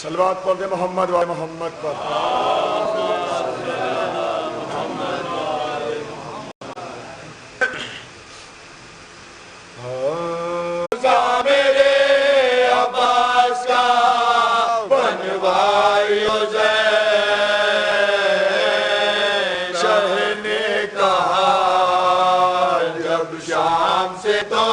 صلوات پڑھ دے محمد و محمد پر میرے عباس کا بنوائی شاہ نے کہا جب شام سے تو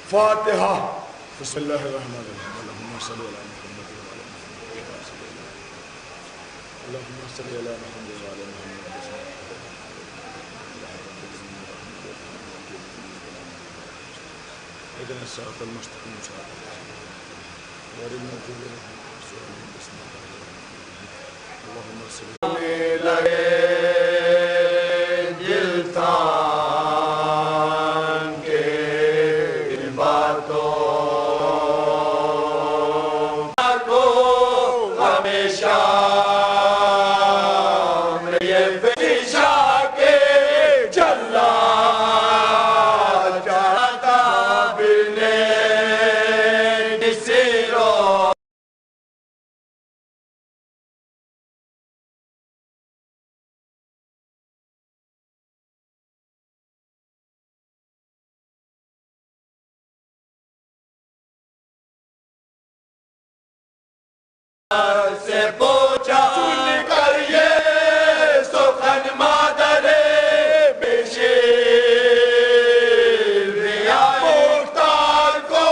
فاتحہ بسم اللہ الرحمن الرحیم اللہم صلی علی محمد اللہم صلی علی محمد وعلی محمد اہدنا الصراط المستقیم غیر المغضوب علیہم اللہم صلی لگے سے پوچھا سن کر یہ سخن مادر بشیر دیا مختار کو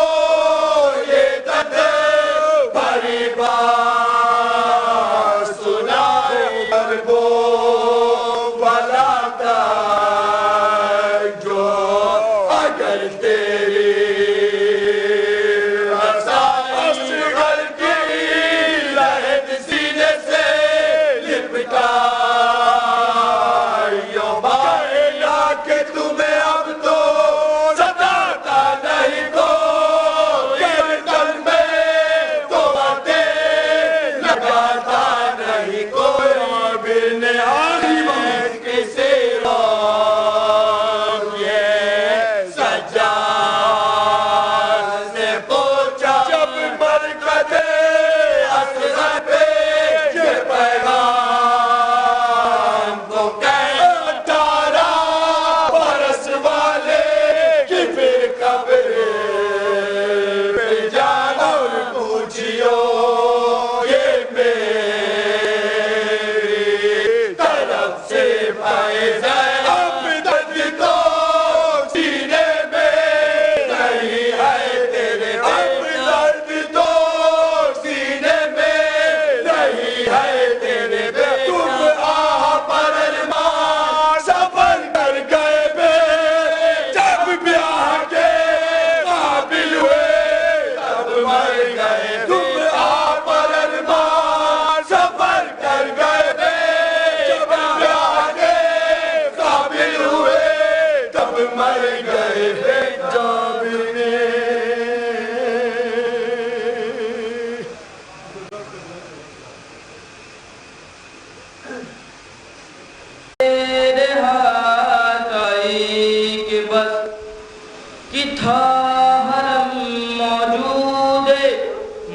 یہ درد بھری بات سنائے پر وہ بلا تک جو اگر تیری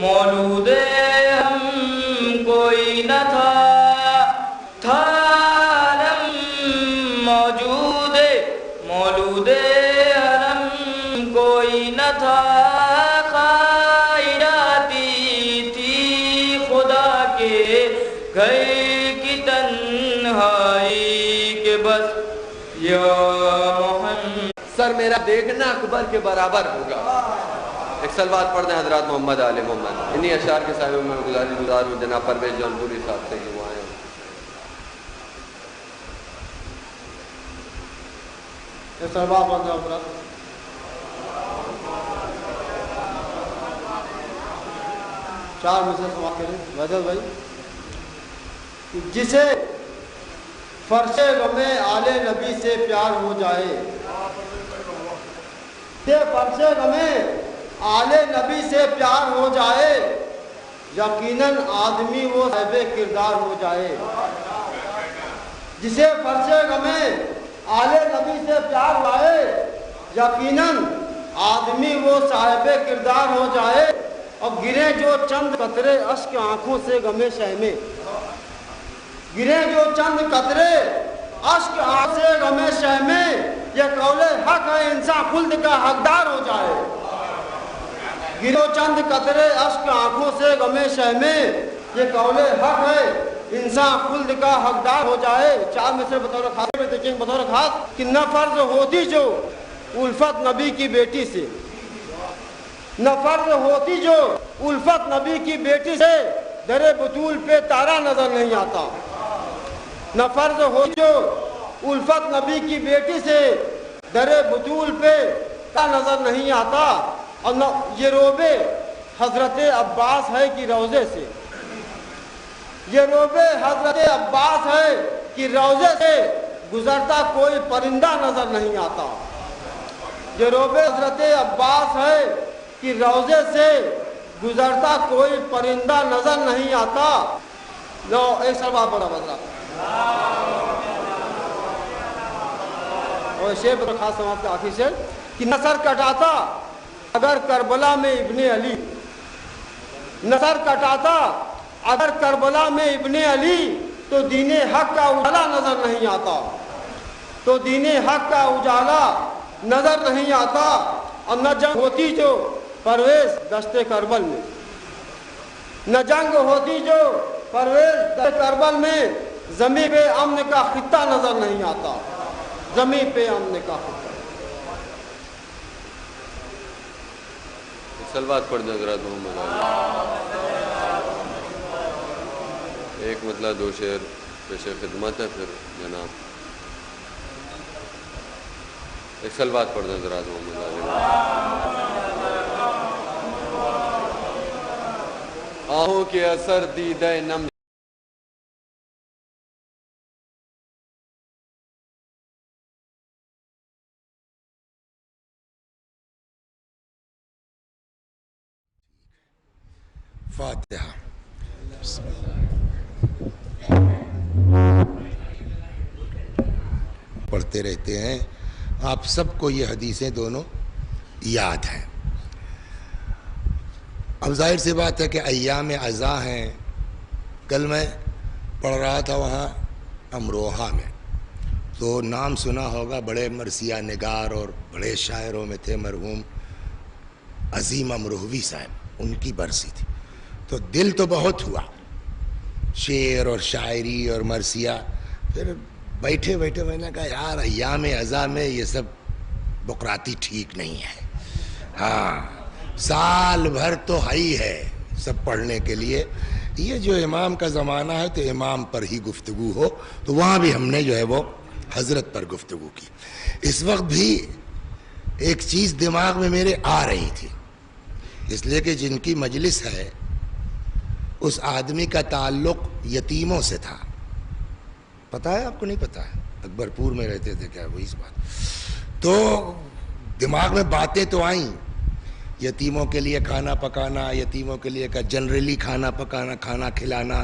موجود ہم کوئی نہ تھا گھر کی تنہائی کے بس یا محمد سر میرا دیکھنا اکبر کے برابر ہوگا. ایک سلوات پڑھ دیں حضرات محمد آل محمد. انہی اشعار کے صاحب میں گزار ہوں جناب پرویز جونپوری صاحب سے کہ وہ آئے. ایک سلوات پڑھ دیں حضرات. چار میں سے سماعت کریں وحدت بھائی. جسے فرش غم آل نبی سے پیار ہو جائے، کہ فرش غم آل نبی سے پیار ہو جائے، یقیناً آدمی وہ صاحب کردار ہو جائے. جسے فرش غم آل نبی سے پیار ہو جائے، یقیناً آدمی وہ صاحب کردار ہو جائے. اور گرے جو چند قطرے اشک آنکھوں سے غم شہ میں، گرے جو چند قطرے اشک آنکھ سے غم شہ میں، یہ قول حق ہے انسان خلد کا حقدار ہو جائے. گرے چند قطرے اشک آنکھوں سے غم شہ میں، یہ قول حق ہے انسان خلد کا حقدار ہو جائے. چار میں سے بطور خاص میں دیکھیں بطور خاص کہ نہ فرض ہوتی جو الفت نبی کی بیٹی سے، نہ فرض ہوتی جو الفت نبی کی بیٹی سے، در بطول پہ تارا نظر نہیں آتا. نہ فرض ہوتی جو الفت نبی کی بیٹی سے، در بطول پہ تارا نظر نہیں آتا. اور نہ یہ روبے حضرت عباس ہے کہ روزے سے، یہ روبے حضرت عباس ہے کہ روزے سے گزرتا کوئی پرندہ نظر نہیں آتا. یہ روبے حضرت عباس ہے کہ روزے سے گزرتا کوئی پرندہ نظر نہیں آتا. لو ایک سلوات بڑا بدلا اور شیخ پر خاص سماعت کے آخر سے کہ نصر کٹاتا اگر کربلا میں ابن علی، نصر کٹاتا اگر کربلا میں ابن علی، تو دین حق کا اجالا نظر نہیں آتا، تو دین حق کا اجالا نظر نہیں آتا. اور نہ جنگ ہوتی جو پرویز دشت کربل میں، نہ جنگ ہوتی جو پرویز دشت کربل میں، زمین پہ امن کا خطہ نظر نہیں آتا، زمین پہ امن کا خطہ. سلوات پڑھ دیں حضرات محمد آل. ایک مطلب دو شعر پیش خدمت ہے پھر جناب ایک سلوات پڑھ دیں حضرات محمد آل. آہوں کے اثر دیدہ نم فاتحہ. پڑھتے رہتے ہیں. آپ سب کو یہ حدیثیں دونوں یاد ہیں. اب ظاہر سی بات ہے کہ ایام عزا ہیں. کل میں پڑھ رہا تھا وہاں امروہہ میں، تو نام سنا ہوگا، بڑے مرثیہ نگار اور بڑے شاعروں میں تھے مرحوم عظیم امروہوی صاحب. ان کی برسی تھی تو دل تو بہت ہوا، شعر اور شاعری اور مرثیہ. پھر بیٹھے بیٹھے میں نے کہا یار ایام عزا میں یہ سب بقراتی ٹھیک نہیں ہے. ہاں سال بھر تو ہی ہے سب پڑھنے کے لیے. یہ جو امام کا زمانہ ہے تو امام پر ہی گفتگو ہو، تو وہاں بھی ہم نے جو ہے وہ حضرت پر گفتگو کی. اس وقت بھی ایک چیز دماغ میں میرے آ رہی تھی، اس لیے کہ جن کی مجلس ہے اس آدمی کا تعلق یتیموں سے تھا. پتہ ہے آپ کو؟ نہیں پتہ ہے؟ اکبرپور میں رہتے تھے کیا وہ اس بات. تو دماغ میں باتیں تو آئیں، یتیموں کے لیے کھانا پکانا، یتیموں کے لیے کا جنرلی کھانا پکانا، کھانا کھلانا،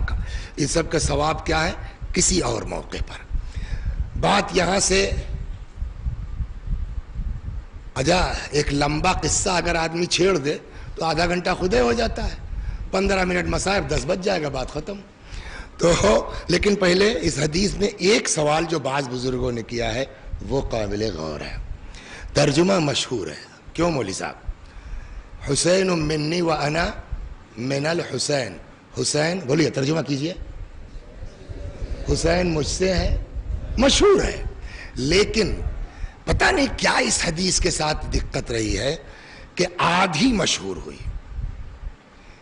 اس سب کا ثواب کیا ہے کسی اور موقع پر. بات یہاں سے اجا ایک لمبا قصہ اگر آدمی چھیڑ دے تو آدھا گھنٹہ خودے ہو جاتا ہے، 15 منٹ مصائب 10 بج جائے گا، بات ختم. تو لیکن پہلے اس حدیث میں ایک سوال جو بعض بزرگوں نے کیا ہے وہ قابل غور ہے. ترجمہ مشہور ہے. کیوں مولوی صاحب؟ حسین منی و انا من الحسین. حسین بولیے ترجمہ کیجئے. حسین مجھ سے ہے مشہور ہے، لیکن پتہ نہیں کیا اس حدیث کے ساتھ دقت رہی ہے کہ آدھی مشہور ہوئی.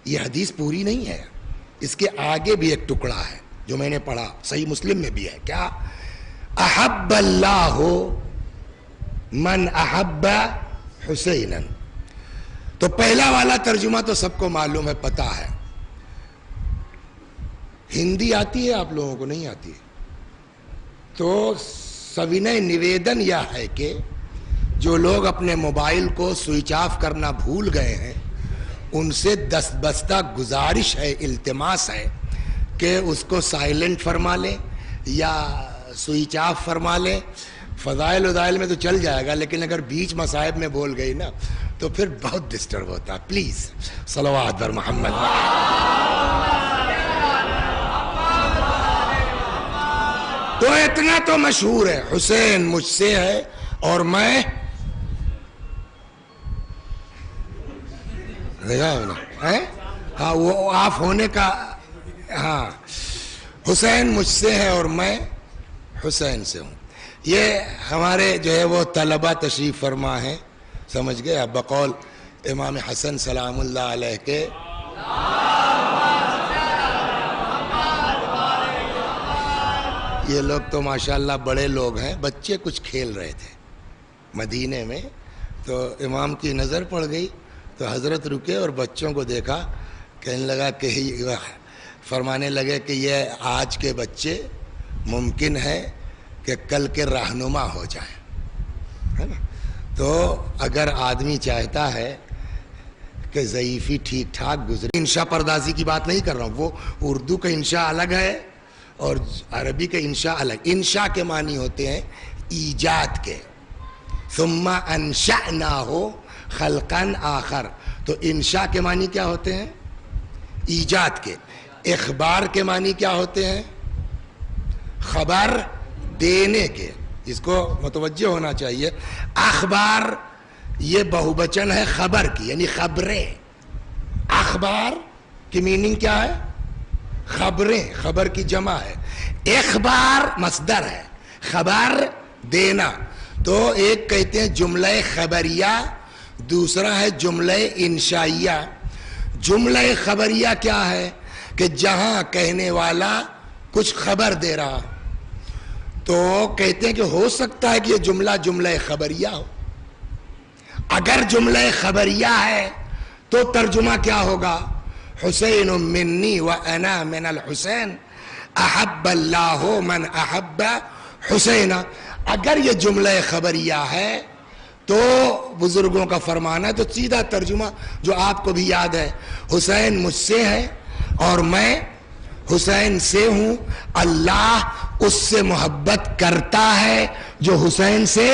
یہ حدیث پوری نہیں ہے، اس کے آگے بھی ایک ٹکڑا ہے جو میں نے پڑھا، صحیح مسلم میں بھی ہے. کیا؟ احب اللہ من احب حسینا. تو پہلا والا ترجمہ تو سب کو معلوم ہے، پتہ ہے. ہندی آتی ہے آپ لوگوں کو؟ نہیں آتی. تو سوینئے نویدن یہ ہے کہ جو لوگ اپنے موبائل کو سوئچ آف کرنا بھول گئے ہیں ان سے دستبستہ گزارش ہے، التماس ہے کہ اس کو سائلنٹ فرما لیں یا سوئچ آف فرما لیں. فضائل ودائل میں تو چل جائے گا، لیکن اگر بیچ مصائب میں بول گئی نا تو پھر بہت ڈسٹرب ہوتا. پلیز صلوات بر محمد. تو اتنا تو مشہور ہے، حسین مجھ سے ہے اور میں ہاں وہ آف ہونے کا، ہاں حسین مجھ سے ہے اور میں حسین سے ہوں. یہ ہمارے جو ہے وہ طلبہ تشریف فرما ہیں، سمجھ گئے. اب بقول امام حسن سلام اللہ علیہ کے یہ لوگ تو ماشاءاللہ بڑے لوگ ہیں. بچے کچھ کھیل رہے تھے مدینے میں، تو امام کی نظر پڑ گئی تو حضرت رکے اور بچوں کو دیکھا، کہنے لگا کہ فرمانے لگے کہ یہ آج کے بچے ممکن ہے کہ کل کے رہنما ہو جائیں، ہے نا. تو اگر آدمی چاہتا ہے کہ ضعیفی ٹھیک ٹھاک گزرے، انشاء پردازی کی بات نہیں کر رہا ہوں، وہ اردو کا انشاء الگ ہے اور عربی کا انشاء الگ. انشاء کے معنی ہوتے ہیں ایجاد کے، ثم انشأناہ خلقا آخر. تو انشاء کے معنی کیا ہوتے ہیں؟ ایجاد کے. اخبار کے معنی کیا ہوتے ہیں؟ خبر دینے کے. اس کو متوجہ ہونا چاہیے. اخبار یہ بہوبچن ہے خبر کی، یعنی خبریں. اخبار کی میننگ کیا ہے؟ خبریں، خبر کی جمع ہے. اخبار مصدر ہے، خبر دینا. تو ایک کہتے ہیں جملہ خبریہ، دوسرا ہے جملہ انشائیہ. جملہ خبریہ کیا ہے؟ کہ جہاں کہنے والا کچھ خبر دے رہا، تو کہتے ہیں کہ ہو سکتا ہے کہ یہ جملہ خبریہ ہو. اگر جملہ خبریہ ہے تو ترجمہ کیا ہوگا؟ حسین منی و انا من الحسین احب اللہ من احب حسین. اگر یہ جملہ خبریہ ہے تو بزرگوں کا فرمان ہے، تو سیدھا ترجمہ جو آپ کو بھی یاد ہے، حسین مجھ سے ہے اور میں حسین سے ہوں. اللہ اس سے محبت کرتا ہے جو حسین سے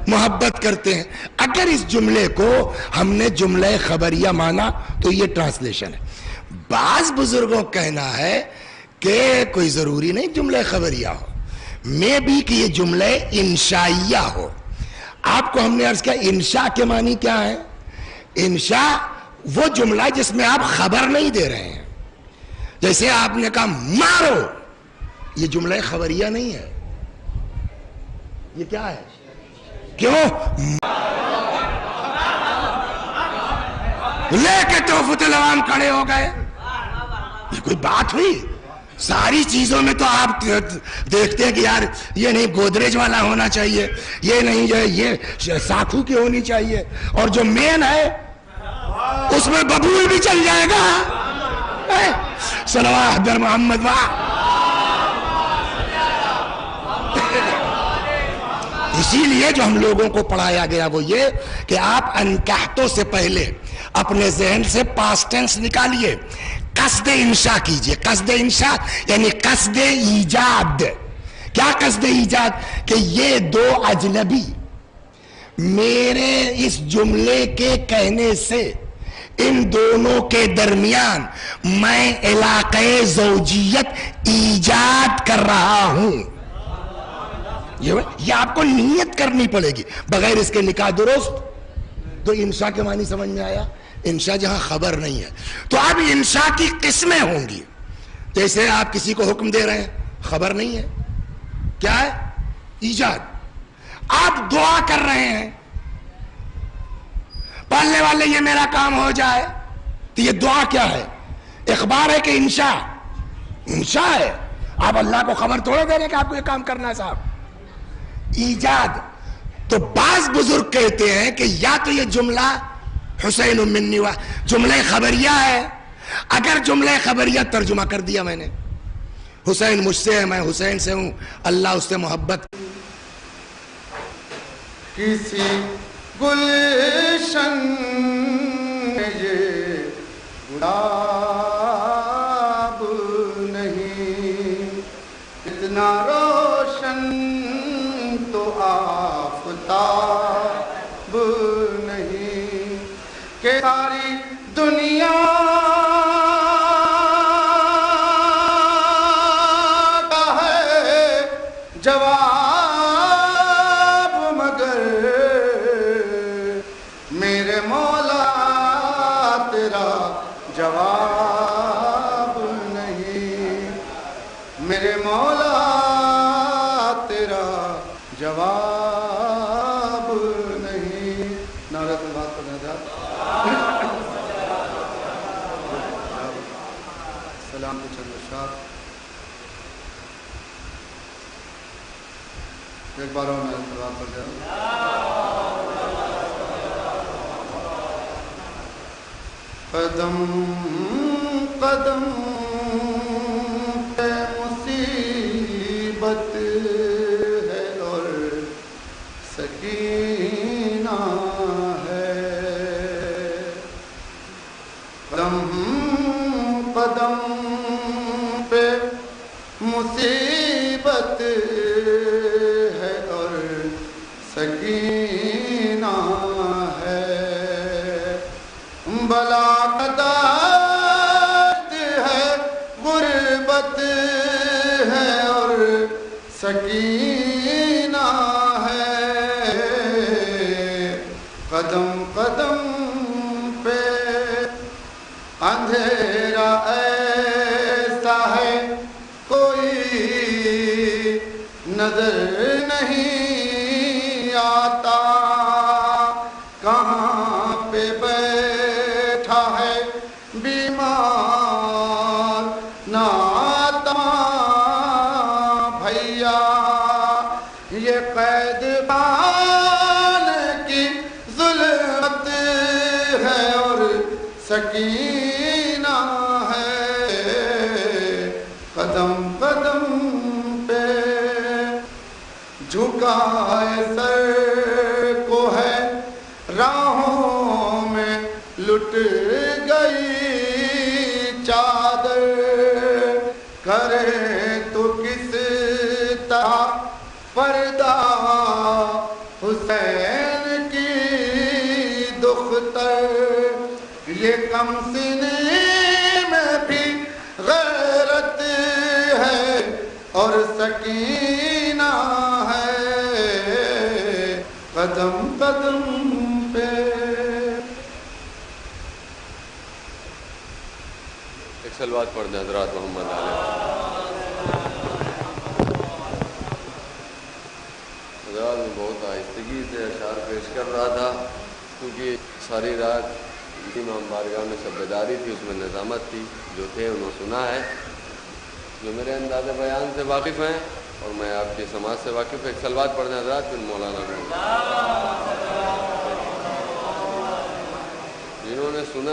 محبت کرتے ہیں. اگر اس جملے کو ہم نے جملہ خبریہ مانا تو یہ ٹرانسلیشن ہے. بعض بزرگوں کہنا ہے کہ کوئی ضروری نہیں جملہ خبریہ ہو، میں بھی کہ یہ جملہ انشائیہ ہو. آپ کو ہم نے عرض کیا انشاء کے معنی کیا ہے؟ انشاء وہ جملہ جس میں آپ خبر نہیں دے رہے ہیں. جیسے آپ نے کہا مارو، یہ جملہ خبریہ نہیں ہے. یہ کیا ہے؟ کیوں؟ لے کے توفت العوام کھڑے ہو گئے. یہ کوئی بات ہوئی؟ ساری چیزوں میں تو آپ دیکھتے ہیں کہ یار یہ نہیں گودریج والا ہونا چاہیے، یہ نہیں جو ہے یہ ساکھو کی ہونی چاہیے، اور جو مین ہے اس میں ببول بھی چل جائے گا. صلوات بر محمد. اسی لیے جو ہم لوگوں کو پڑھایا گیا وہ یہ کہ آپ انکحتوں سے پہلے اپنے ذہن سے پاسٹ ٹینس نکالیے، قصد انشاء کیجئے. قصد انشاء یعنی قصد ایجاد. کیا قصد ایجاد؟ کہ یہ دو اجنبی میرے اس جملے کے کہنے سے ان دونوں کے درمیان میں علاقے زوجیت ایجاد کر رہا ہوں. یہ آپ کو نیت کرنی پڑے گی، بغیر اس کے نکاح درست. تو انشاء کے معنی سمجھ میں آیا؟ انشاء جہاں خبر نہیں ہے. تو اب انشاء کی قسمیں ہوں گی. جیسے آپ کسی کو حکم دے رہے ہیں خبر نہیں ہے کیا ہے؟ ایجاد. آپ دعا کر رہے ہیں پالنے والے یہ میرا کام ہو جائے، تو یہ دعا کیا ہے؟ اخبار ہے کہ انشاء؟ انشاء ہے. آپ اللہ کو خبر تھوڑے دے رہے کہ آپ کو یہ کام کرنا ہے صاحب. ایجاد. تو بعض بزرگ کہتے ہیں کہ یا تو یہ جملہ حسین منی جملہ خبریہ ہے. اگر جملہ خبریہ ترجمہ کر دیا میں نے، حسین مجھ سے ہے، میں حسین سے ہوں، اللہ اس سے محبت. کسی گلشن میں یہ گلاب نہیں، اتنا روشن تو آفتاب نہیں کہ ساری دنیا کا ہے جواب، مگر میرے مولا تیرا جواب نہیں، میرے مولا تیرا جواب نہیں. نعرہ تکبیر پڑھنا تھا. سلام کے چند اشعار ایک بار اور نعرہ تکبیر پڑھ جاؤ. قدم قدم پہ مصیبت ہے اور سکینہ ہے، قدم قدم پہ مصیبت ہے اور سکینہ ہے، بلا کا درد ہے، غربت ہے اور سکینہ ہے، قدم قدم پہ اندھیرا ایسا ہے کوئی نظر نہیں آتا، کہاں پہ بیٹھا ہے بیمار ناتا بھیا، یہ قید خان کی ظلمت ہے اور سکینہ ہے، قدم قدم پہ جھکائے سر کو ہے راہوں میں لٹ گئی چادر، کرے تو کس طرح پردہ حسین کی دختر، یہ کم سنی میں بھی غیرت ہے اور سکینہ ہے، قدم قدم پہ. ایک سلوات پڑھ دیں حضرات محمد علیہ. حضرات میں بہت آہستگی سے اشعار پیش کر رہا تھا کیونکہ ساری رات امام بارگاہ میں سب بیداری تھی، اس میں نظامت تھی، جو تھے انہوں سنا ہے. جو میرے انداز بیان سے واقف ہیں اور میں آپ کی سماعت سے واقف. ایک سلوات پڑھنے حضرات پھر مولانا جنہوں نے سنا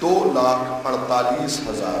2,48,000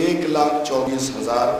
1,24,000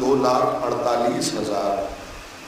2,48,000,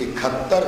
71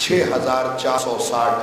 6,460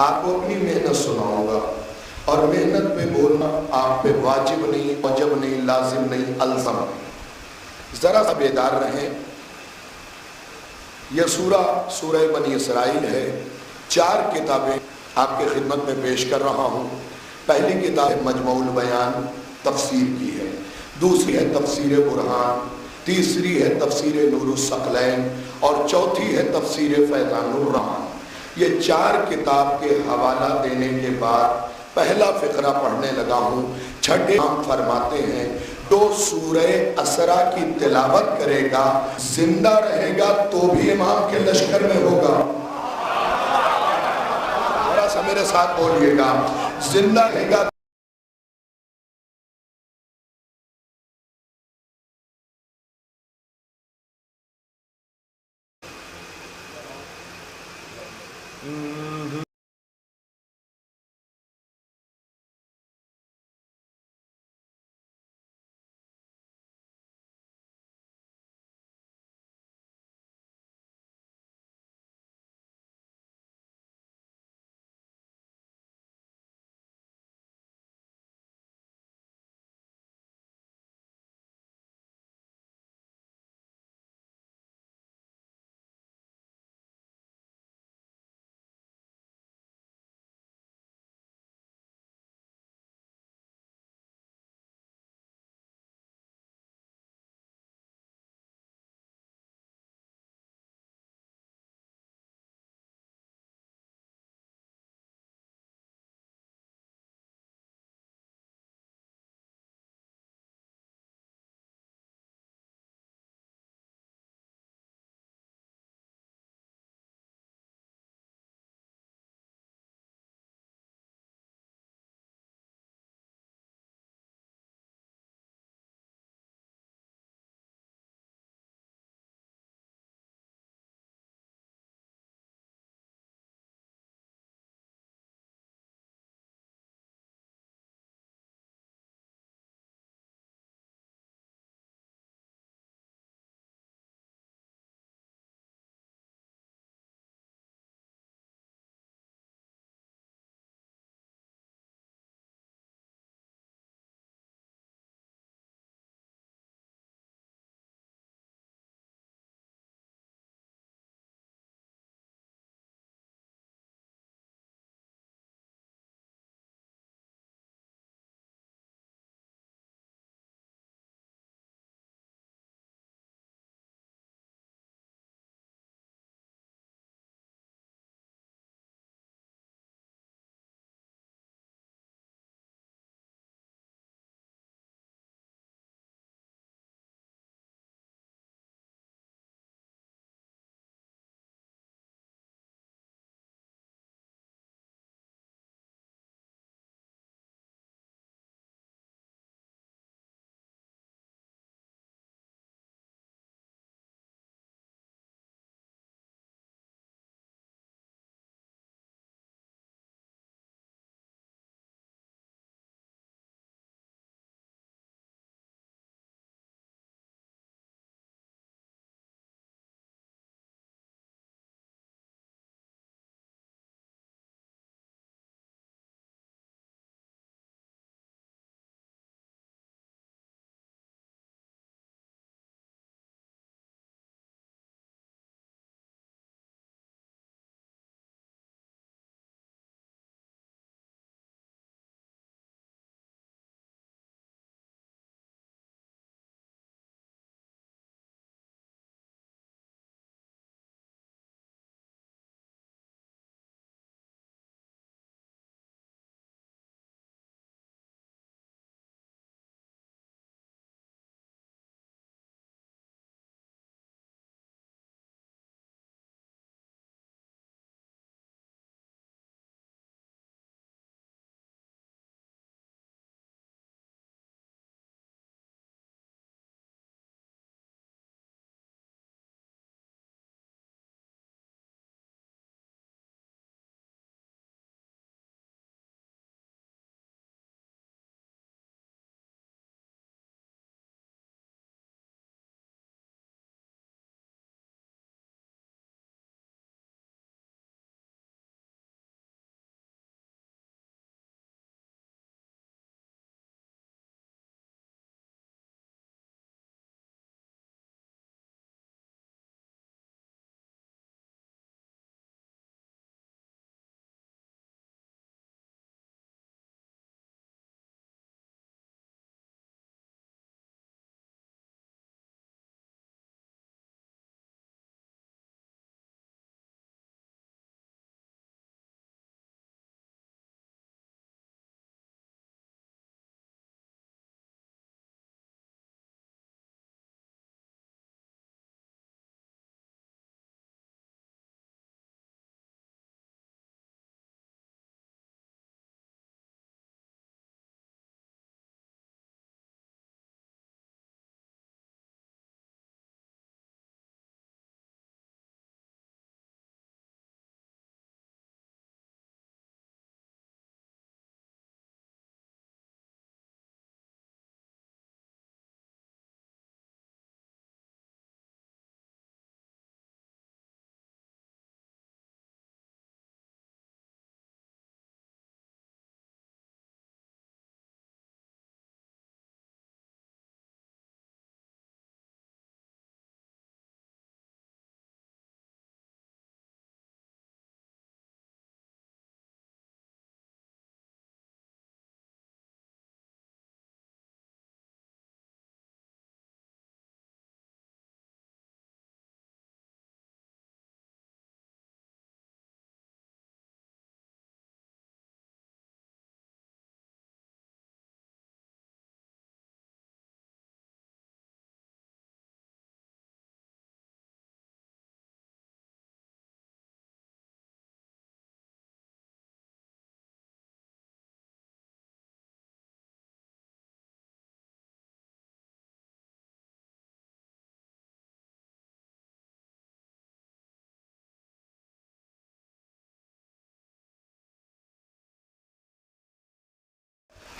آپ کو اپنی محنت سناؤں گا، اور محنت پہ بولنا آپ پہ واجب نہیں، وجب نہیں، لازم نہیں، الزم نہیں۔ ذرا سا بیدار رہیں۔ یہ سورہ بنی اسرائیل ہے۔ 4 کتابیں آپ کے خدمت میں پیش کر رہا ہوں۔ پہلی کتاب مجموع البیان تفسیر کی ہے، دوسری ہے تفسیر برہان، تیسری ہے تفسیر نور الثقلین، اور چوتھی ہے تفسیر فیضان الرحمان۔ یہ 4 کتاب کے حوالہ دینے کے بعد پہلا فقرہ پڑھنے لگا ہوں۔ چھٹے امام فرماتے ہیں جو سورہ اسرا کی تلاوت کرے گا زندہ رہے گا تو بھی امام کے لشکر میں ہوگا۔ ذرا سا میرے ساتھ بولیے گا، زندہ رہے گا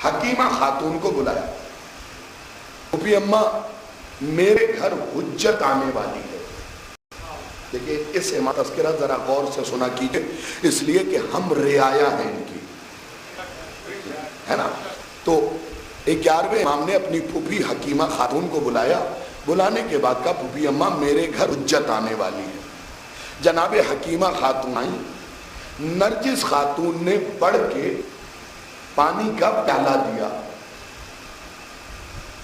حکیمہ خاتون کو بلایا، پھوپھی اماں میرے گھر حجت آنے والی ہے۔ دیکھیے اس تذکرہ ذرا غور سے سنا کیجئے، اس لیے کہ ہم رعایا ہیں ان کی، ہے نا۔ تو 11ویں امام نے اپنی پھوپھی حکیمہ خاتون کو بلایا، بلانے کے بعد کہا پھوپھی اماں میرے گھر حجت آنے والی ہے۔ جناب حکیمہ خاتون آئیں، نرجس خاتون نے بڑھ کے پانی کا پیالہ دیا،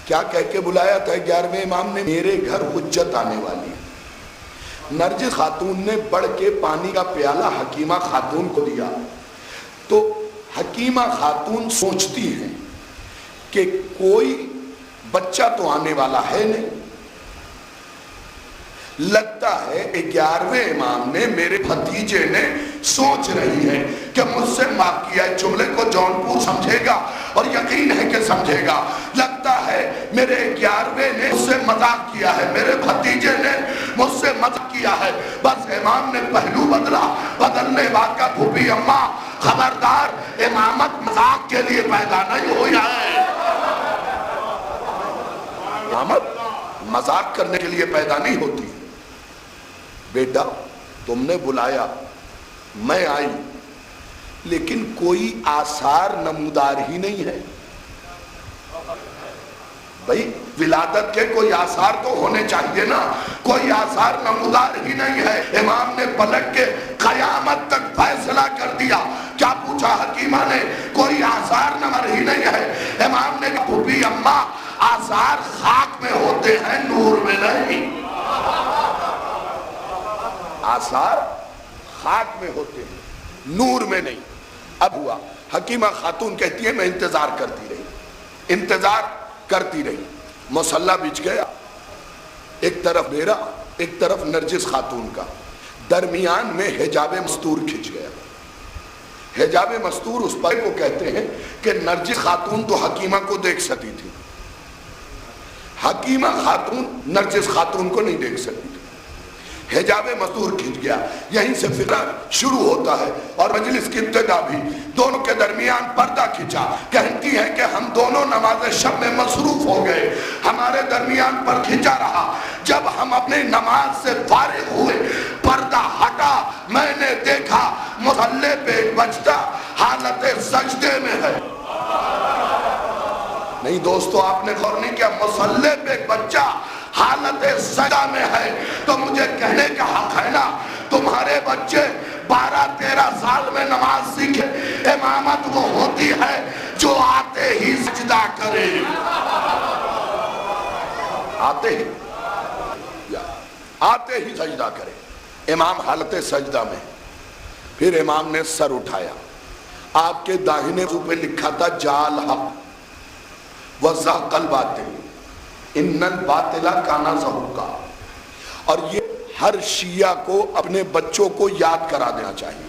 کیا کہہ کے بلایا تھا 11ویں امام نے؟ میرے گھر حجت آنے والی ہے۔ نرجس خاتون نے بڑھ کے پانی کا پیالہ حکیمہ خاتون کو دیا، تو حکیمہ خاتون سوچتی ہیں کہ کوئی بچہ تو آنے والا ہے نہیں، لگتا ہے 11ویں امام نے، میرے بھتیجے نے سوچ رہی ہے کہ مجھ سے معاف کیا ہے، جملے کو جونپور سمجھے گا اور یقین ہے کہ سمجھے گا، لگتا ہے میرے 11ویں نے مجھ سے مذاق کیا ہے، میرے بھتیجے نے مجھ سے مذاق کیا ہے۔ بس امام نے پہلو بدلا، بدلنے بعد کا پھوپھی اماں خبردار، امامت مذاق کے لیے پیدا نہیں ہوئی ہے، امامت مذاق کرنے کے لیے پیدا نہیں ہوتی۔ بیٹا تم نے بلایا، میں آئی، لیکن کوئی آثار نمودار ہی نہیں ہے۔ بھئی ولادت کے کوئی آثار تو ہونے چاہیے نا، کوئی آثار نمودار ہی نہیں ہے۔ امام نے پلٹ کے قیامت تک فیصلہ کر دیا۔ کیا پوچھا حکیمہ نے؟ کوئی آثار نمودار ہی نہیں ہے۔ امام نے کہا پھوپھی اماں آثار خاک میں ہوتے ہیں، نور میں نہیں، آثار خاک میں ہوتے ہیں، نور میں نہیں۔ اب ہوا، حکیمہ خاتون کہتی ہے میں انتظار کرتی رہی، انتظار کرتی رہی، مصلی بچ گیا، ایک طرف میرا ایک طرف نرجس خاتون کا، درمیان میں حجاب مستور کھچ گیا۔ حجاب مستور اس پر کو کہتے ہیں کہ نرجس خاتون تو حکیمہ کو دیکھ سکتی تھی، حکیمہ خاتون نرجس خاتون کو نہیں دیکھ سکتی تھی، حجاب مستور کھنچ گیا۔ یہیں سے فقرہ شروع ہوتا ہے اور مجلس کی ابتدا بھی، دونوں کے درمیان پردہ کھنچا، کہتی ہے کہ ہم دونوں نماز شب میں مصروف ہو گئے، ہمارے درمیان پر کھنچا رہا، جب ہم اپنے نماز سے فارغ ہوئے پردہ ہٹا، میں نے دیکھا مصلی پہ ایک بچہ حالت سجدے میں ہے۔ نہیں دوستو آپ نے غور نہیں کیا، مصلی پہ ایک بچہ حالت سجدہ میں ہے، تو مجھے کہنے کا حق ہے نا، تمہارے بچے 12-13 سال میں نماز سیکھے، امامت وہ ہوتی ہے جو آتے ہی سجدہ کرے، آتے ہی سجدہ کرے۔ امام حالت سجدہ میں، پھر امام نے سر اٹھایا، آپ کے داہنے منہ پہ لکھا تھا جال حق وزحق الباطل ان الباطل کانا زہوقا، اور یہ ہر شیعہ کو اپنے بچوں کو یاد کرا دینا چاہیے،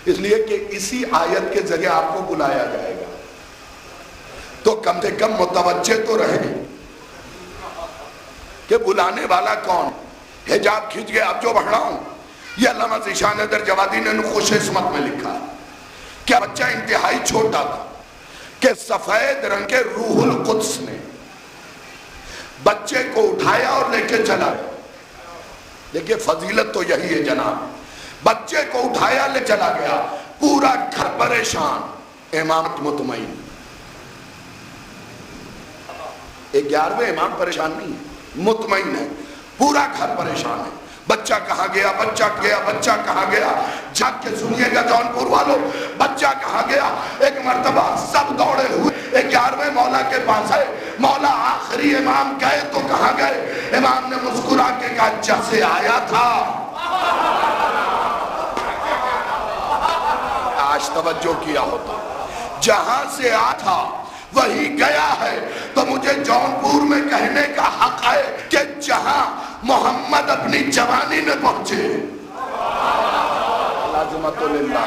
اس لیے کہ اسی آیت کے ذریعے آپ کو بلایا جائے گا، تو کم سے کم متوجہ تو رہیں کہ بلانے والا کون۔ حجاب کھینچ گیا، اب جو پڑھ رہا ہوں یہ علامہ ذیشان حیدر جوادی نے نخوش عصمت میں لکھا ہے کہ بچہ انتہائی چھوٹا تھا کہ سفید رنگ کے روح القدس نے بچے کو اٹھایا اور لے کے چلا گیا۔ دیکھیں فضیلت تو یہی ہے جناب، بچے کو اٹھایا لے چلا گیا، پورا گھر پریشان، امام مطمئن۔ 11ویں امام پریشان نہیں ہے، مطمئن ہے، پورا گھر پریشان ہے، بچہ کہاں گیا، بچہ گیا، بچہ کہاں گیا، جاگ کے سنیے گا جونپور والوں، بچہ کہاں گیا۔ ایک مرتبہ سب دوڑے ہوئے 11ویں مولا کے پاس ہے، مولا آخری امام گئے تو کہاں گئے؟ امام نے مسکرا کے کہا جیسے آیا تھا۔ آج توجہ کیا ہوتا، جہاں سے آیا تھا وہی گیا ہے، تو مجھے جونپور میں کہنے کا حق ہے کہ جہاں محمد اپنی جوانی میں پہنچے، لازمت للہ،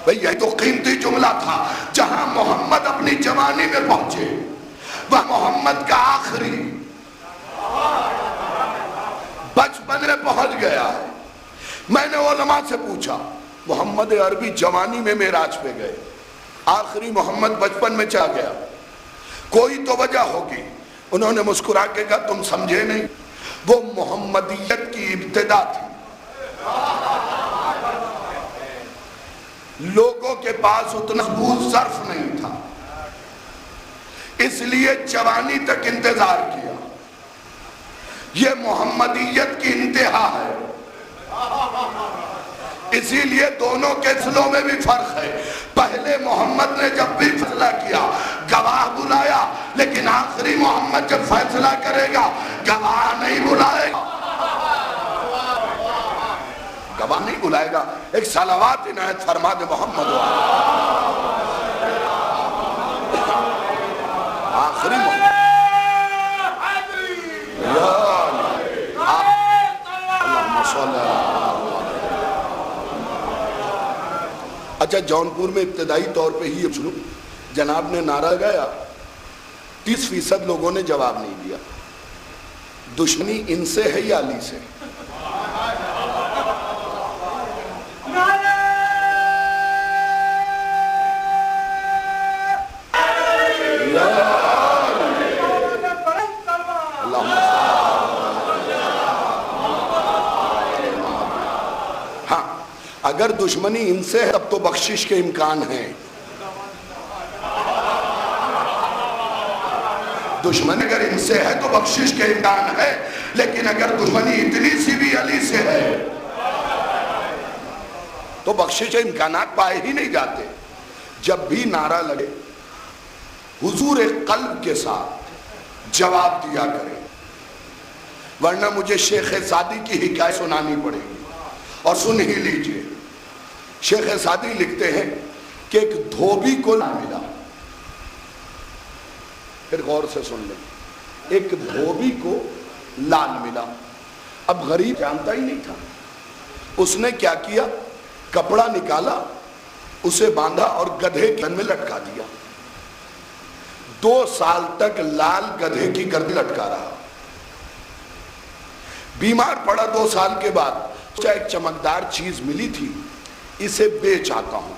بھئی یہ تو قیمتی جملہ تھا، جہاں محمد اپنی جوانی میں پہنچے وہ محمد کا آخری بچپن میں پہنچ گیا ہے۔ میں نے علماء سے پوچھا محمد عربی جوانی میں معراج پہ گئے، آخری محمد بچپن میں چلا گیا، کوئی تو وجہ ہوگی۔ انہوں نے مسکرا کے کہا تم سمجھے نہیں، وہ محمدیت کی ابتدا تھی، لوگوں کے پاس اتنا مضبوط ظرف نہیں تھا، اس لیے جوانی تک انتظار کیا۔ یہ محمدیت کی انتہا ہے، اسی لیے دونوں کے فیصلوں میں بھی فرق ہے۔ پہلے محمد نے جب بھی فیصلہ کیا گواہ بلایا، لیکن آخری محمد جب فیصلہ کرے گا گواہ نہیں بلائے گا، گواہ نہیں بلائے گا۔ ایک صلوات عنایت فرما دے محمد آخری محمد اللہم صلی اللہ۔ اچھا، جونپور میں ابتدائی طور پہ ہی سنو، جناب نے نعرہ گایا، 30% لوگوں نے جواب نہیں دیا۔ دشمنی ان سے ہے یا علی سے؟ ہاں، اگر دشمنی ان سے ہے تب تو بخشش کے امکان ہیں۔ دشمنی اگر ان سے ہے تو بخشش کے امکان ہے، لیکن اگر دشمنی اتنی سی بھی علی سے ہے تو بخشش کے امکانات پائے ہی نہیں جاتے۔ جب بھی نعرہ لگے حضور قلب کے ساتھ جواب دیا کریں، ورنہ مجھے شیخ سعدی کی حکایت سنانی پڑے گی، اور سن ہی لیجئے۔ شیخ سعدی لکھتے ہیں کہ ایک دھوبی کو نہ ملا، پھر غور سے سن لیں، ایک دھوبی کو لال ملا۔ اب غریب جانتا ہی نہیں تھا، اس نے کیا کیا، کپڑا نکالا، اسے باندھا اور گدھے کے میں لٹکا دیا۔ 2 سال تک لال گدھے کی گردن لٹکا رہا۔ بیمار پڑا 2 سال کے بعد، ایک چمکدار چیز ملی تھی، اسے بیچ آتا ہوں،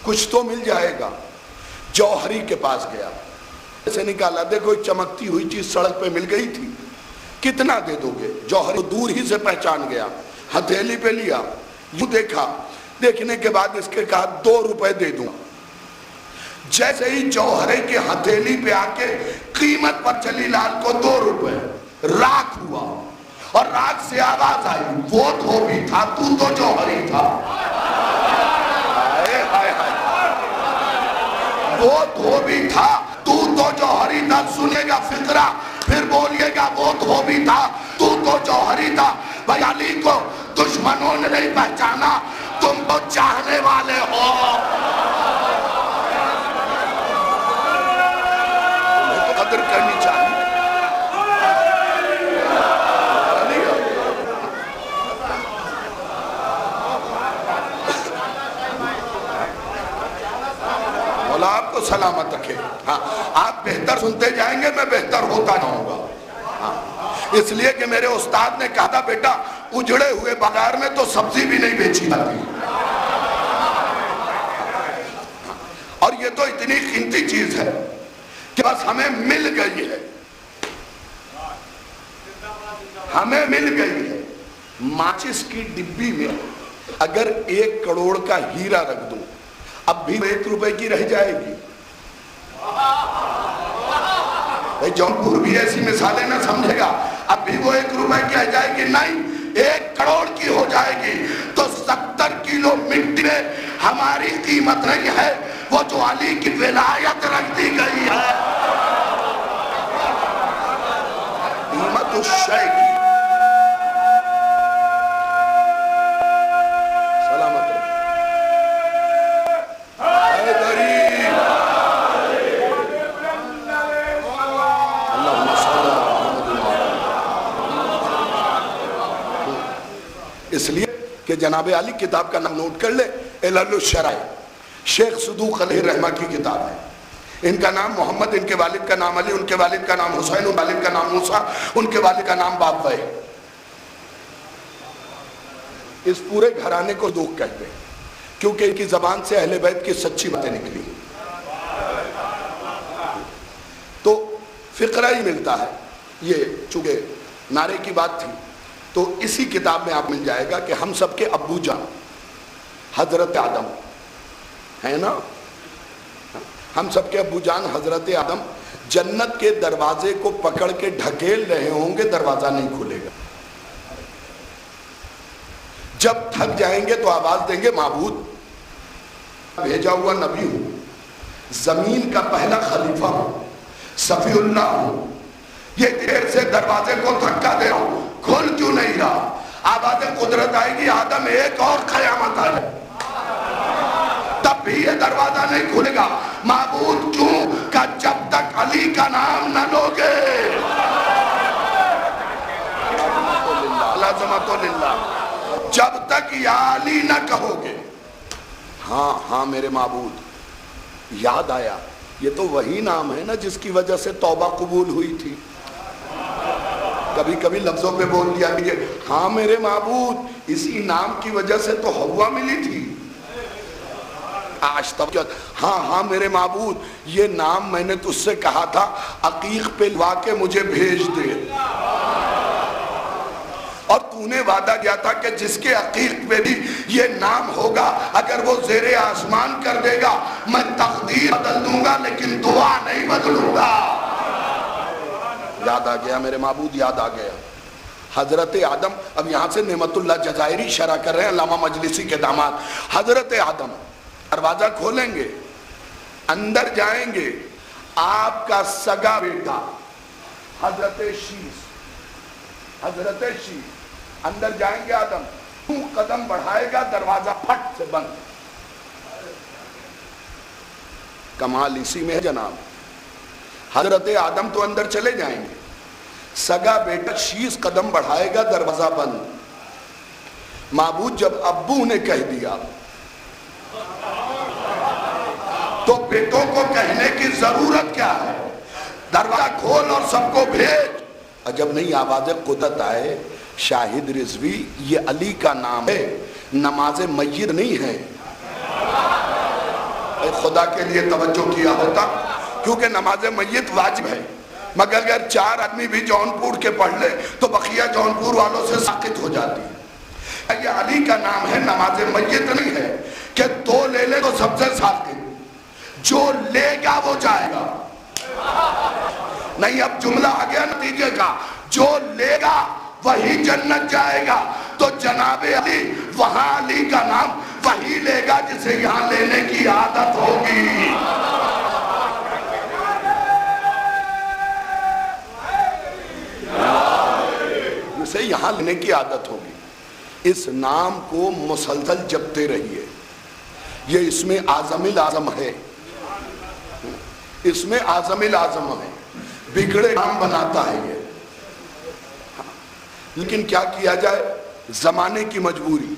کچھ تو مل جائے گا۔ جوہری کے پاس گیا، اسے نکالا، دیکھو ایک چمکتی ہوئی چیز سڑک پہ مل گئی تھی، کتنا دے دو گے؟ جوہری دور ہی سے پہچان گیا، ہتھیلی پہ لیا، یوں دیکھا، دیکھنے کے بعد اس کے کہا 2 روپے دے دوں۔ جیسے ہی جوہرے کے ہتھیلی پہ آ کے قیمت پر چلی لال کو 2 روپے، راکھ ہوا، اور راکھ سے آواز آئی، وہ دھوبی تھا، تو جوہری تھا۔ وہ دھوبی تھا، تو جوہری تھا۔ سنے گا فقرہ، پھر بولیے گا وہ دھوبی تھا، تو جوہری تھا۔ بھائی علی کو دشمنوں نے نہیں پہچانا، تم تو چاہنے والے ہو۔ تمہیں تو قدر کرنی چاہیے۔ مولا آپ کو سلامت رکھے۔ ہاں، آپ بہتر سنتے جائیں گے، میں بہتر ہوتا جاؤں گا۔ اس لیے کہ میرے استاد نے کہا تھا، بیٹا اجڑے ہوئے بازار میں تو سبزی بھی نہیں بیچی جاتی، اور یہ تو اتنی قیمتی چیز ہے کہ بس ہمیں مل گئی ہے، ہمیں مل گئی ہے۔ ماچس کی ڈبی میں اگر 1 کروڑ کا ہیرا رکھ دوں، اب بھی 1 روپے کی رہ جائے گی۔ جونپور بھی ایسی مثالیں نہ سمجھے گا، اب بھی وہ 1 روپے کی رہ جائے گی، نہیں، 1 کروڑ کی ہو جائے گی۔ تو 70 کلو مٹی میں ہماری قیمت نہیں ہے، وہ جو علی کی ولایت رکھ دی گئی ہے، قیمت اس شے کی۔ سلامت رہو۔ اس لیے کہ جناب علی کتاب کا نام نوٹ کر لے، علل الشرائع، شیخ صدوق علیہ رحمہ کی کتاب ہے۔ ان کا نام محمد، ان کے والد کا نام علی، ان کے والد کا نام حسین، ان کے والد کا نام موسیٰ، ان کے والد کا نام باقوی۔ اس پورے گھرانے کو صدوق کہتے ہیں کیونکہ ان کی زبان سے اہل بیت کی سچی باتیں نکلی۔ فقرہ ہی ملتا ہے، یہ چونکہ نعرے کی بات تھی تو اسی کتاب میں آپ مل جائے گا کہ ہم سب کے ابو جان حضرت آدم ہے نا، ہم سب کے ابو جان حضرت آدم جنت کے دروازے کو پکڑ کے ڈھکیل رہے ہوں گے، دروازہ نہیں کھلے گا. جب تھک جائیں گے تو آواز دیں گے معبود بھیجا ہوا نبی ہوں، زمین کا پہلا خلیفہ ہوں، صفی اللہ ہوں، یہ دیر سے دروازے کو دھکا دے رہا ہوں، کھل کیوں نہیں رہا؟ آواز قدرت آئے گی آدم ایک اور قیامت آ جائے، تب بھی یہ دروازہ نہیں کھلے گا. معبود کیوں؟ کہ جب تک علی کا نام نہ لوگے، لازمت للہ، جب تک یا علی نہ کہو گے. ہاں ہاں میرے معبود، یاد آیا یہ تو وہی نام ہے نا جس کی وجہ سے توبہ قبول ہوئی تھی. کبھی کبھی لفظوں پہ بول دیا کہ ہاں میرے معبود، اسی نام کی وجہ سے تو حوا ملی تھی. آج تب ہاں ہاں میرے معبود، یہ نام میں نے تجھ سے کہا تھا عقیق پہ لوا کے مجھے بھیج دے، اور تو نے وعدہ کیا تھا کہ جس کے عقیق پہ بھی یہ نام ہوگا اگر وہ زیر آسمان کر دے گا میں تقدیر بدل دوں گا لیکن دعا نہیں بدلوں گا. یاد آ گیا میرے معبود، یاد آ گیا. حضرت آدم، اب یہاں سے نعمت اللہ جزائری شرح کر رہے ہیں، علامہ مجلسی کے داماد. حضرت آدم دروازہ کھولیں گے، اندر جائیں گے، آپ کا سگا بیٹا حضرت شیس اندر جائیں گے. آدم تو قدم بڑھائے گا، دروازہ پھٹ سے بند. کمال اسی میں ہے جناب. حضرت آدم تو اندر چلے جائیں گے، سگا بیٹا شیس قدم بڑھائے گا، دروازہ بند. معبود جب ابو نے کہہ دیا تو بیٹوں کو کہنے کی ضرورت کیا ہے؟ دروازہ کھول اور سب کو بھیج. عجب نہیں آواز قدرت آئے. شاہد رضوی، یہ علی کا نام ہے، نماز میت نہیں ہے. خدا کے لیے توجہ کیا ہوتا، کیونکہ نماز میت واجب ہے، مگر اگر 4 آدمی بھی جونپور کے پڑھ لے تو بقیہ جونپور والوں سے ساقط ہو جاتی ہے. یہ علی کا نام ہے، نماز میت نہیں ہے کہ 2 لے لے تو سب سے ساقط. جو لے گا وہ جائے گا. نہیں، اب جملہ آ گیا نتیجے کا، جو لے گا وہی جنت جائے گا. تو جناب علی، وہاں علی کا نام وہی لے گا جسے یہاں لینے کی عادت ہوگی. جسے یہاں لینے کی عادت ہوگی. اس نام کو مسلسل جپتے رہیے. یہ اس میں اعظم الاعظم ہے، اس میں اعظم الاعظم ہے. بگڑے نام بناتا ہے یہ. لیکن کیا کیا جائے، زمانے کی مجبوری.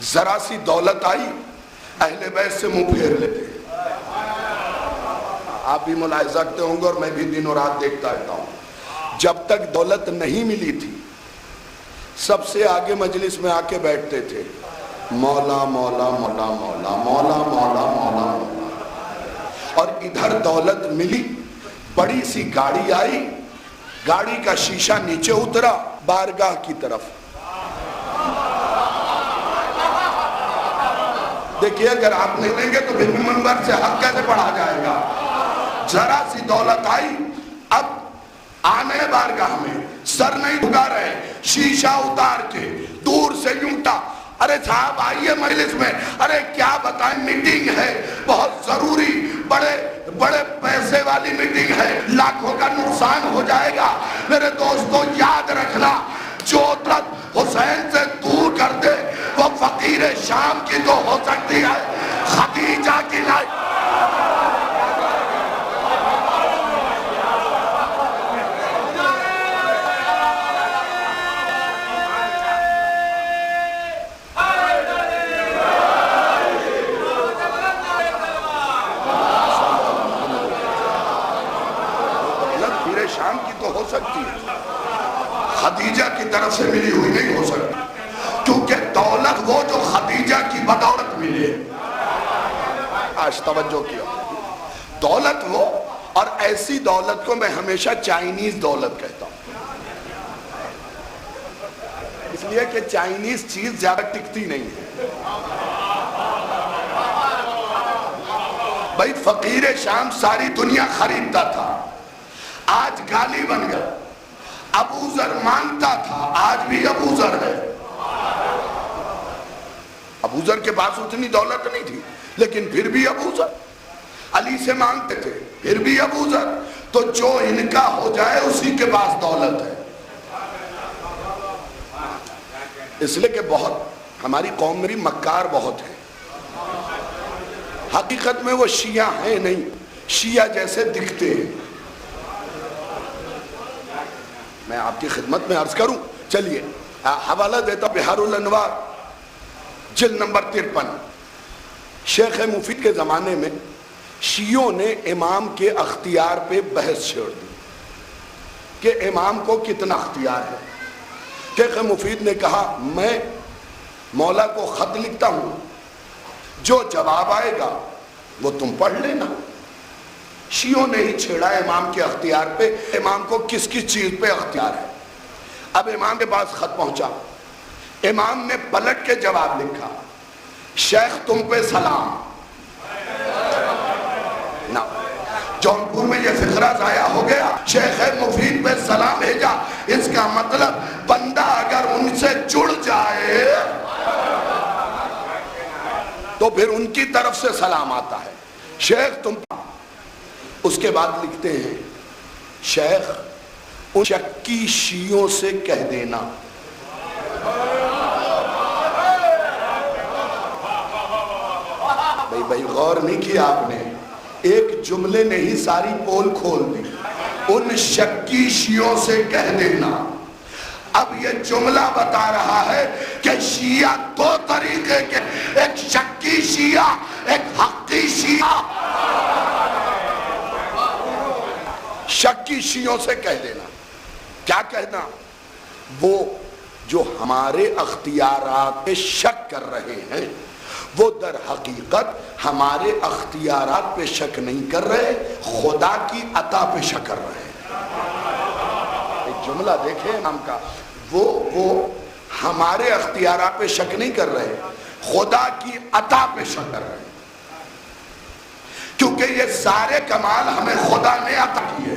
ذرا سی دولت آئی، اہل بیت سے منہ پھیر لیتے. آپ بھی ملاحظہ کرتے ہوں گے اور میں بھی دن و رات دیکھتا رہتا ہوں. جب تک دولت نہیں ملی تھی سب سے آگے مجلس میں آ کے بیٹھتے تھے، مولا مولا مولا مولا مولا مولا مولا مولا. اور ادھر دولت ملی، بڑی سی گاڑی آئی، گاڑی کا شیشہ نیچے اترا، بارگاہ کی طرف. دیکھیے اگر آپ نہیں لیں گے تو پھر منبر سے حق کیسے پڑھا جائے گا. ذرا سی دولت آئی، اب آنے بارگاہ میں سر نہیں جھکا رہے، شیشہ اتار کے دور سے یونٹا. ارے صاحب آئیے مجلس میں. ارے کیا بتائیں، میٹنگ ہے بہت ضروری، بڑے بڑے پیسے والی میٹنگ ہے، لاکھوں کا نقصان ہو جائے گا. میرے دوستو یاد رکھنا، جو عدالت حسین سے دور کر دے وہ فقیر شام کی تو ہو سکتی ہے، خدیجہ کی نہیں. شام کی تو ہو سکتی ہے، خدیجہ کی طرف سے ملی ہوئی نہیں ہو سکتی، کیونکہ دولت وہ جو خدیجہ کی بدولت ملی ہے. آج توجہ کیا، دولت وہ اور ایسی دولت کو میں ہمیشہ چائنیز دولت کہتا ہوں، اس لیے کہ چائنیز چیز زیادہ ٹکتی نہیں ہے۔ بھائی فقیر شام ساری دنیا خریدتا تھا، آج گالی بن گیا۔ ابو ذر مانگتا تھا، آج بھی ابو ذر ہے۔ ابو ذر کے پاس اتنی دولت نہیں تھی لیکن پھر بھی ابو ذر، علی سے مانگتے تھے پھر بھی ابو ذر۔ تو جو ان کا ہو جائے اسی کے پاس دولت ہے۔ اس لیے کہ بہت ہماری قوم میں بھی مکار بہت ہے، حقیقت میں وہ شیعہ ہیں نہیں، شیعہ جیسے دکھتے ہیں۔ میں آپ کی خدمت میں عرض کروں، چلیے حوالہ دیتا بہار الانوار جلد نمبر 53۔ شیخ مفید کے زمانے میں شیعوں نے امام کے اختیار پہ بحث چھیڑ دی کہ امام کو کتنا اختیار ہے۔ شیخ مفید نے کہا میں مولا کو خط لکھتا ہوں، جو جواب آئے گا وہ تم پڑھ لینا۔ شیعوں نے ہی چھیڑا امام کے اختیار پہ، امام کو کس کس چیز پہ اختیار ہے۔ اب امام کے پاس خط پہنچا، امام نے پلٹ کے جواب لکھا، شیخ تم پہ سلام۔ جونپور میں یہ فقرہ ضائع ہو گیا، شیخ مفید پہ سلام بھیجا، اس کا مطلب بندہ اگر ان سے جڑ جائے تو پھر ان کی طرف سے سلام آتا ہے، شیخ تم۔ اس کے بعد لکھتے ہیں شیخ ان شکی شیعوں سے کہہ دینا بھائی غور نہیں کیا آپ نے، ایک جملے نے ہی ساری پول کھول دی، ان شکی شیعوں سے کہہ دینا۔ اب یہ جملہ بتا رہا ہے کہ شیعہ دو طریقے کے، ایک شکی شیعہ ایک حقی شیعہ۔ شکی شیعوں سے کہہ دینا، کیا کہنا؟ وہ جو ہمارے اختیارات پہ شک کر رہے ہیں وہ در حقیقت ہمارے اختیارات پہ شک نہیں کر رہے، خدا کی عطا پہ شک کر رہے ہیں۔ ایک جملہ دیکھیں امام کا، وہ ہمارے اختیارات پہ شک نہیں کر رہے، خدا کی عطا پہ شک کر رہے ہیں، کیونکہ یہ سارے کمال ہمیں خدا نے عطا کیے۔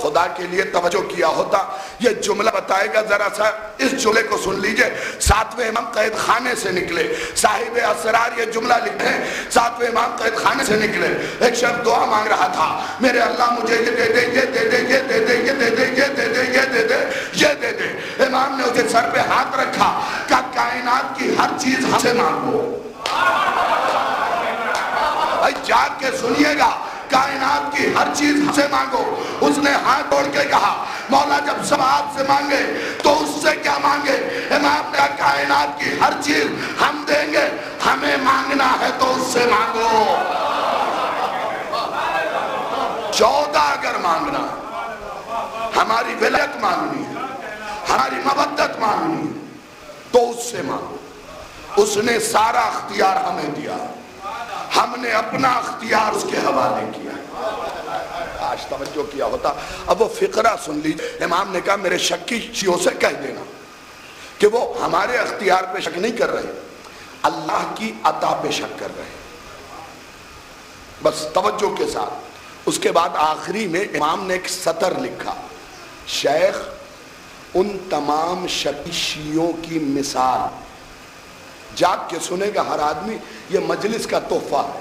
خدا کے لیے توجہ کیا ہوتا یہ جملہ بتائے گا، ذرا سا اس جملے کو سن لیجئے۔ ساتویں امام قید خانے سے نکلے، صاحب اسرار یہ جملہ لکھتے ہیں، ساتویں امام قید خانے سے نکلے، ایک شخص دعا مانگ رہا تھا، میرے اللہ مجھے یہ دے دے، یہ دے دے، یہ دے دے، یہ دے دے، یہ دے دے، یہ دے دے، یہ دے دے۔ امام نے اسے سر پہ ہاتھ رکھا، کہا کائنات کی ہر چیز ہم سے مانگو۔ بھائی جاگ کے سنیے گا، کائنات کی ہر چیز ہم سے مانگو۔ اس نے ہاتھ توڑ کے کہا مولا جب سب آپ سے مانگے تو اس سے کیا مانگے؟ امام نے کہا کائنات کی ہر چیز ہم دیں گے، ہمیں مانگنا ہے تو اس سے مانگو۔ 14 اگر مانگنا ہے، ہماری ولایت مانگنی ہے، ہماری مودت مانگنی ہے تو اس سے مانگو۔ اس نے سارا اختیار ہمیں دیا، ہم نے اپنا اختیار اس کے حوالے کیا۔ آج توجہ کیا ہوتا۔ اب وہ فقرہ سن لیجئے، امام نے کہا میرے شکی شیعوں سے کہہ دینا کہ وہ ہمارے اختیار پہ شک نہیں کر رہے، اللہ کی عطا پہ شک کر رہے۔ بس توجہ کے ساتھ۔ اس کے بعد آخری میں امام نے ایک سطر لکھا، شیخ ان تمام شکی شیعوں کی مثال، جاگ کے سنے گا ہر آدمی، یہ مجلس کا تحفہ ہے۔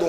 2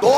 2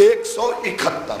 171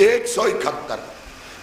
171,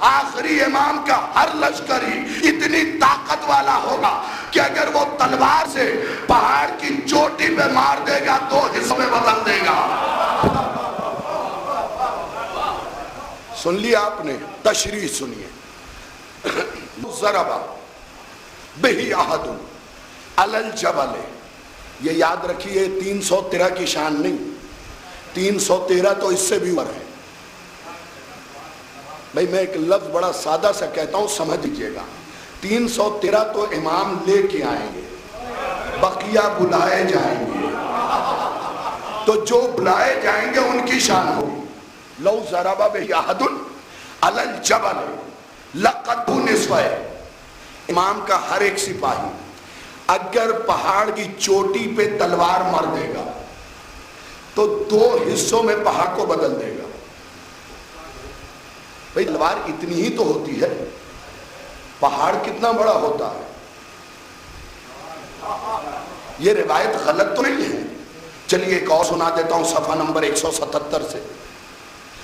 آخری امام کا ہر لشکری اتنی طاقت والا ہوگا کہ اگر وہ تلوار سے پہاڑ کی چوٹی پہ مار دے گا تو حصوں میں بدل دے گا. سن لیا آپ نے؟ تشریح سنیے. ضربا بہی احد علی الجبل. یہ یاد رکھیے 313 کی شان نہیں، 313 تو اس سے بھی اوپر ہے. بھئی میں ایک لفظ بڑا سادہ سا کہتا ہوں، سمجھ لیجئے گا. 313 تو امام لے کے آئیں گے، بقیہ بلائے جائیں گے. تو جو بلائے جائیں گے ان کی شان ہوگی. لو ضربا بہی احد علی الجبل لقطہ نصفہ. امام کا ہر ایک سپاہی اگر پہاڑ کی چوٹی پہ تلوار مار دے گا تو 2 حصوں میں پہاڑ کو بدل دے گا. بھئی تلوار اتنی ہی تو ہوتی ہے، پہاڑ کتنا بڑا ہوتا ہے. یہ روایت غلط تو نہیں ہے. چلیے ایک اور سنا دیتا ہوں، صفحہ نمبر 177 سے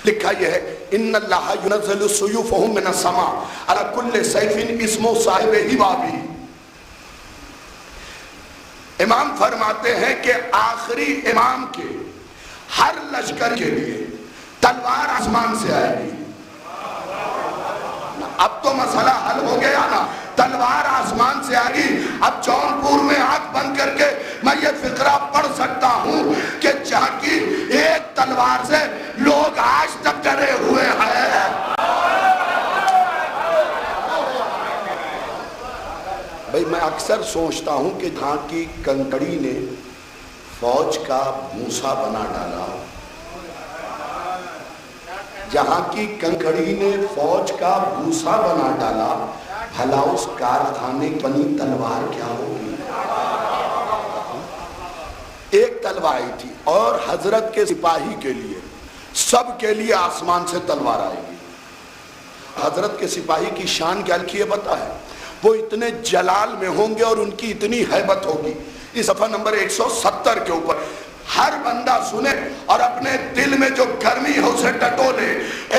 لکھا یہ ہے: ان اللہ ينزل سیوفہ من السماء علی کل سیف اسم صاحب ہبابی. امام فرماتے ہیں کہ آخری امام کے ہر لشکر کے لیے تلوار آسمان سے آئے گی. اب تو مسئلہ حل ہو گیا نا، تلوار آسمان سے آ گئی. اب جونپور میں آنکھ بند کر کے میں یہ فقرہ پڑھ سکتا ہوں کہ جہاں کی ایک تلوار سے لوگ آج تک ڈرے ہوئے ہیں. بھئی میں اکثر سوچتا ہوں کہ جہاں کی کنکڑی نے فوج کا بھوسا بنا ڈالا، جہاں کی کنکڑی نے فوج کا بھوسا بنا ڈالا، بھلا اس کارخانے کی بنی تلوار کیا ہوگی؟ ایک تلوار آئی تھی اور حضرت کے سپاہی کے لیے، سب کے لیے آسمان سے تلوار آئے گی. حضرت کے سپاہی کی شان کیا لکھی ہے پتہ ہے؟ وہ اتنے جلال میں ہوں گے اور ان کی اتنی ہیبت ہوگی. اس صفحہ نمبر 170 کے اوپر ہر بندہ سنے اور اپنے دل میں جو گرمی ہے اسے ٹٹولے.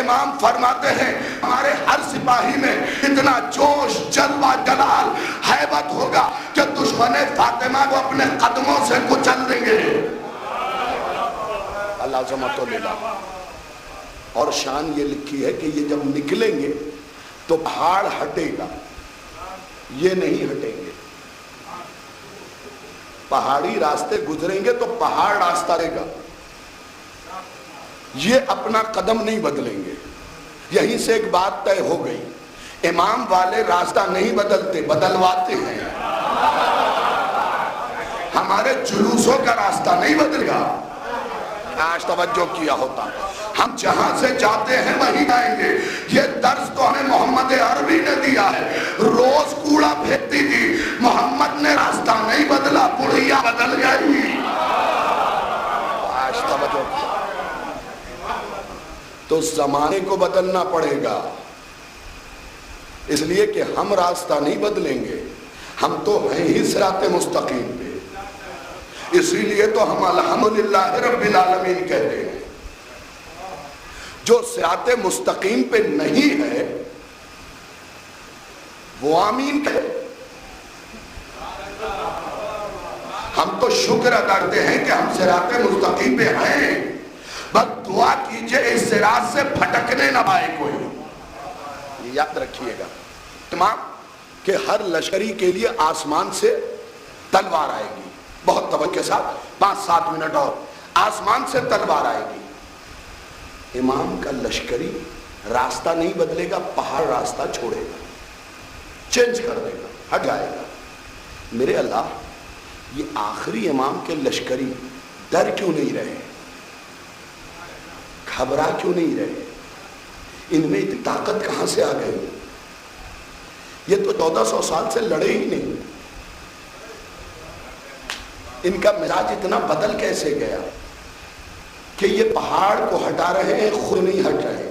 امام فرماتے ہیں ہمارے ہر سپاہی میں اتنا جوش، جلوہ، جلال، ہیبت ہوگا کہ دشمن فاطمہ کو اپنے قدموں سے کچل دیں گے. اللہ عظمت و للہ. اور شان یہ لکھی ہے کہ یہ جب نکلیں گے تو پہاڑ ہٹے گا، یہ نہیں ہٹیں گے. پہاڑی راستے گزریں گے تو پہاڑ راستہ دے گا، یہ اپنا قدم نہیں بدلیں گے. یہیں سے ایک بات طے ہو گئی، امام والے راستہ نہیں بدلتے، بدلواتے ہیں. ہمارے جلوسوں کا راستہ نہیں بدل گا. آج توجہ کیا ہوتا، ہم جہاں سے جاتے ہیں وہیں آئیں گے. یہ درس تو ہمیں محمد عربی نے دیا ہے. روز کوڑا پھینکتی تھی، محمد نے راستہ نہیں بدلا، بڑھیا بدل گئی. آج توجہ کیا تو زمانے کو بدلنا پڑے گا، اس لیے کہ ہم راستہ نہیں بدلیں گے، ہم تو ہیں ہی صراط مستقیم پہ. اسی لیے تو ہم الحمدللہ رب العالمین کہتے ہیں. جو صراط مستقیم پہ نہیں ہے وہ آمین کہے. ہم تو شکر ادا کرتے ہیں کہ ہم صراط مستقیم پہ ہیں، بس دعا کیجئے اس صراط سے پھٹکنے نہ پائے کوئی. یہ یاد رکھیے گا تمام کہ ہر لشکری کے لیے آسمان سے تلوار آئے گی. بہت توجہ کے ساتھ 5-7 منٹ اور. آسمان سے تلوار آئے گی. امام کا لشکری راستہ نہیں بدلے گا، پہاڑ راستہ چھوڑے گا، چینج کر دے گا، ہٹ جائے گا. میرے اللہ، یہ آخری امام کے لشکری ڈر کیوں نہیں رہے، گھبرا کیوں نہیں رہے؟ ان میں اتنی طاقت کہاں سے آ گئی؟ یہ تو 1400 سال سے لڑے ہی نہیں. ان کا مزاج اتنا بدل کیسے گیا کہ یہ پہاڑ کو ہٹا رہے ہیں، خود نہیں ہٹ رہے.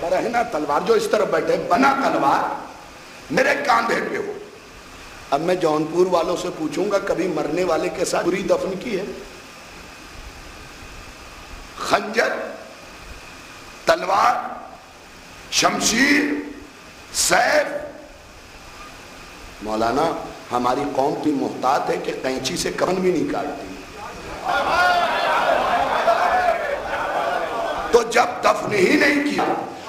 برہنہ تلوار جو اس طرف بیٹھے بنا تلوار میرے کاندھے پہ ہو. اب میں جونپور والوں سے پوچھوں گا کبھی مرنے والے کے ساتھ بری دفن کی ہے؟ خنجر، تلوار، شمشیر، سیف. مولانا ہماری قوم کی محتاط ہے کہ قینچی سے کفن بھی نہیں کاٹتی. تو جب دفن ہی نہیں کیا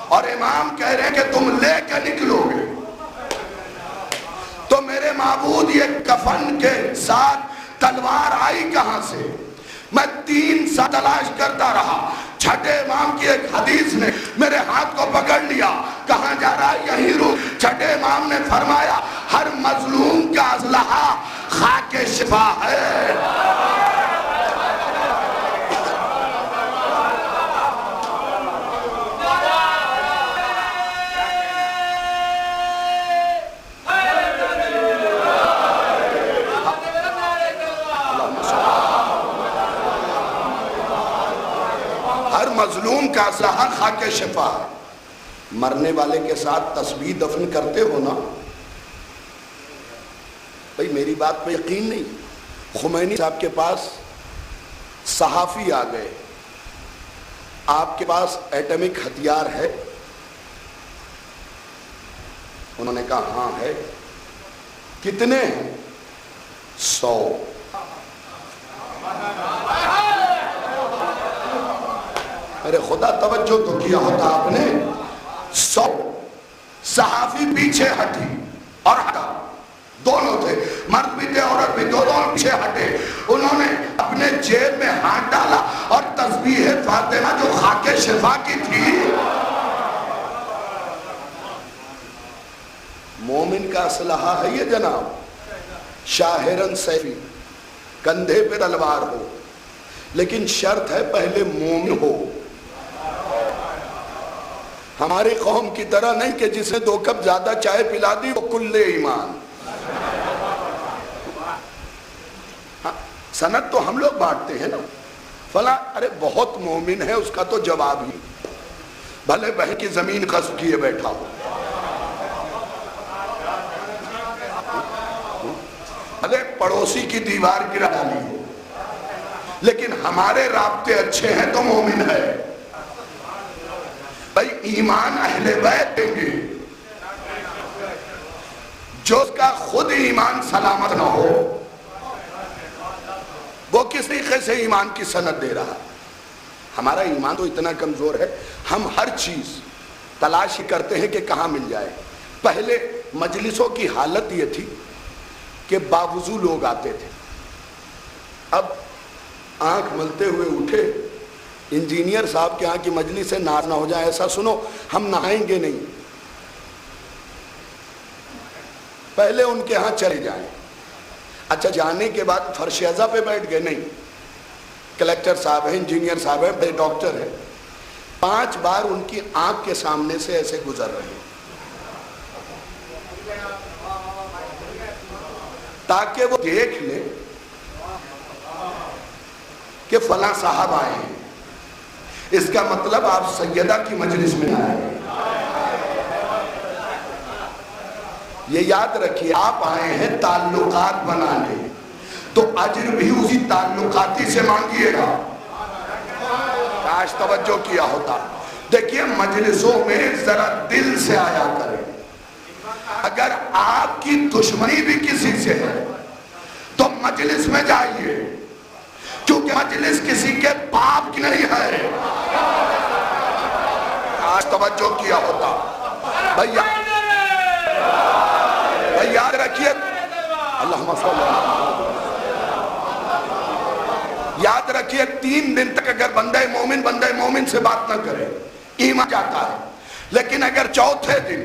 اور امام کہہ رہے ہیں کہ تم لے کے نکلو گے، تو میرے معبود یہ کفن کے ساتھ تلوار آئی کہاں سے؟ میں 3 سال تلاش کرتا رہا. چھٹے امام کی ایک حدیث نے میرے ہاتھ کو پکڑ لیا. کہاں جا رہا ہے؟ یہیں رک. چھٹے امام نے فرمایا ہر مظلوم کا اسلحہ خاک شفا ہے. مظلوم کا اسلحہ خاک شفا ہے. مرنے والے کے ساتھ تسبیح دفن کرتے ہو نا بھئی؟ میری بات پہ یقین نہیں. خمینی صاحب کے پاس صحافی آ گئے، آپ کے پاس ایٹمک ہتھیار ہے؟ انہوں نے کہا ہاں ہے. کتنے ہیں؟ 100. ارے خدا توجہ تو کیا ہوتا آپ نے. 100. صحافی پیچھے ہٹی اور ہٹا، دونوں تھے، مرد بھی تھے عورت بھی، دونوں پیچھے ہٹے. انہوں نے اپنے جیب میں ہاتھ ڈالا اور تسبیح فاطمہ جو خاک شفا کی تھی. مومن کا اسلحہ ہے یہ جناب. شاہرن سیفی، کندھے پہ تلوار ہو، لیکن شرط ہے پہلے مومن ہو. ہماری قوم کی طرح نہیں کہ جسے 2 کپ زیادہ چائے پلا دی وہ کل ایمان. سند تو ہم لوگ بانٹتے ہیں نا، فلاں ارے بہت مومن ہے، اس کا تو جواب ہی بھلے بہن کی زمین غصب کیے بیٹھا ہو، بھلے پڑوسی کی دیوار گرا ڈالی ہو، لیکن ہمارے رابطے اچھے ہیں تو مومن ہے. بھائی ایمان اہل بیت دیں گے. جو اس کا خود ایمان سلامت نہ ہو وہ کس طریقے سے ایمان کی سند دے رہا؟ ہمارا ایمان تو اتنا کمزور ہے، ہم ہر چیز تلاش کرتے ہیں کہ کہاں مل جائے. پہلے مجلسوں کی حالت یہ تھی کہ باوضو لوگ آتے تھے. اب آنکھ ملتے ہوئے اٹھے، انجینئر صاحب کے ہاں کی مجلس سے ناز نہ ہو جائے، ایسا سنو ہم نہائیں گے نہیں، پہلے ان کے ہاں چلے جائیں. اچھا جانے کے بعد فرش ازا پہ بیٹھ گئے؟ نہیں، کلیکٹر صاحب ہیں، انجینئر صاحب ہیں، بڑے ڈاکٹر ہیں، 5 بار ان کی آنکھ کے سامنے سے ایسے گزر رہے ہیں تاکہ وہ دیکھ لیں کہ فلاں صاحب آئے ہیں. اس کا مطلب آپ سیدہ کی مجلس میں آئے ہیں. یہ یاد رکھیے آپ آئے ہیں تعلقات بنانے، تو اجر بھی اسی تعلقاتی سے مانگیے گا. کاش توجہ کیا ہوتا. دیکھیے مجلسوں میں ذرا دل سے آیا کریں. اگر آپ کی دشمنی بھی کسی سے ہے تو مجلس میں جائیے، کیونکہ مجلس کسی کے باپ کی نہیں ہے. آج توجہ کیا ہوتا. بھیا یاد رکھیے، اللہم صلی اللہ، یاد رکھیے 3 دن تک اگر بندہ مومن سے بات نہ کرے ایمان جاتا ہے. لیکن اگر چوتھے دن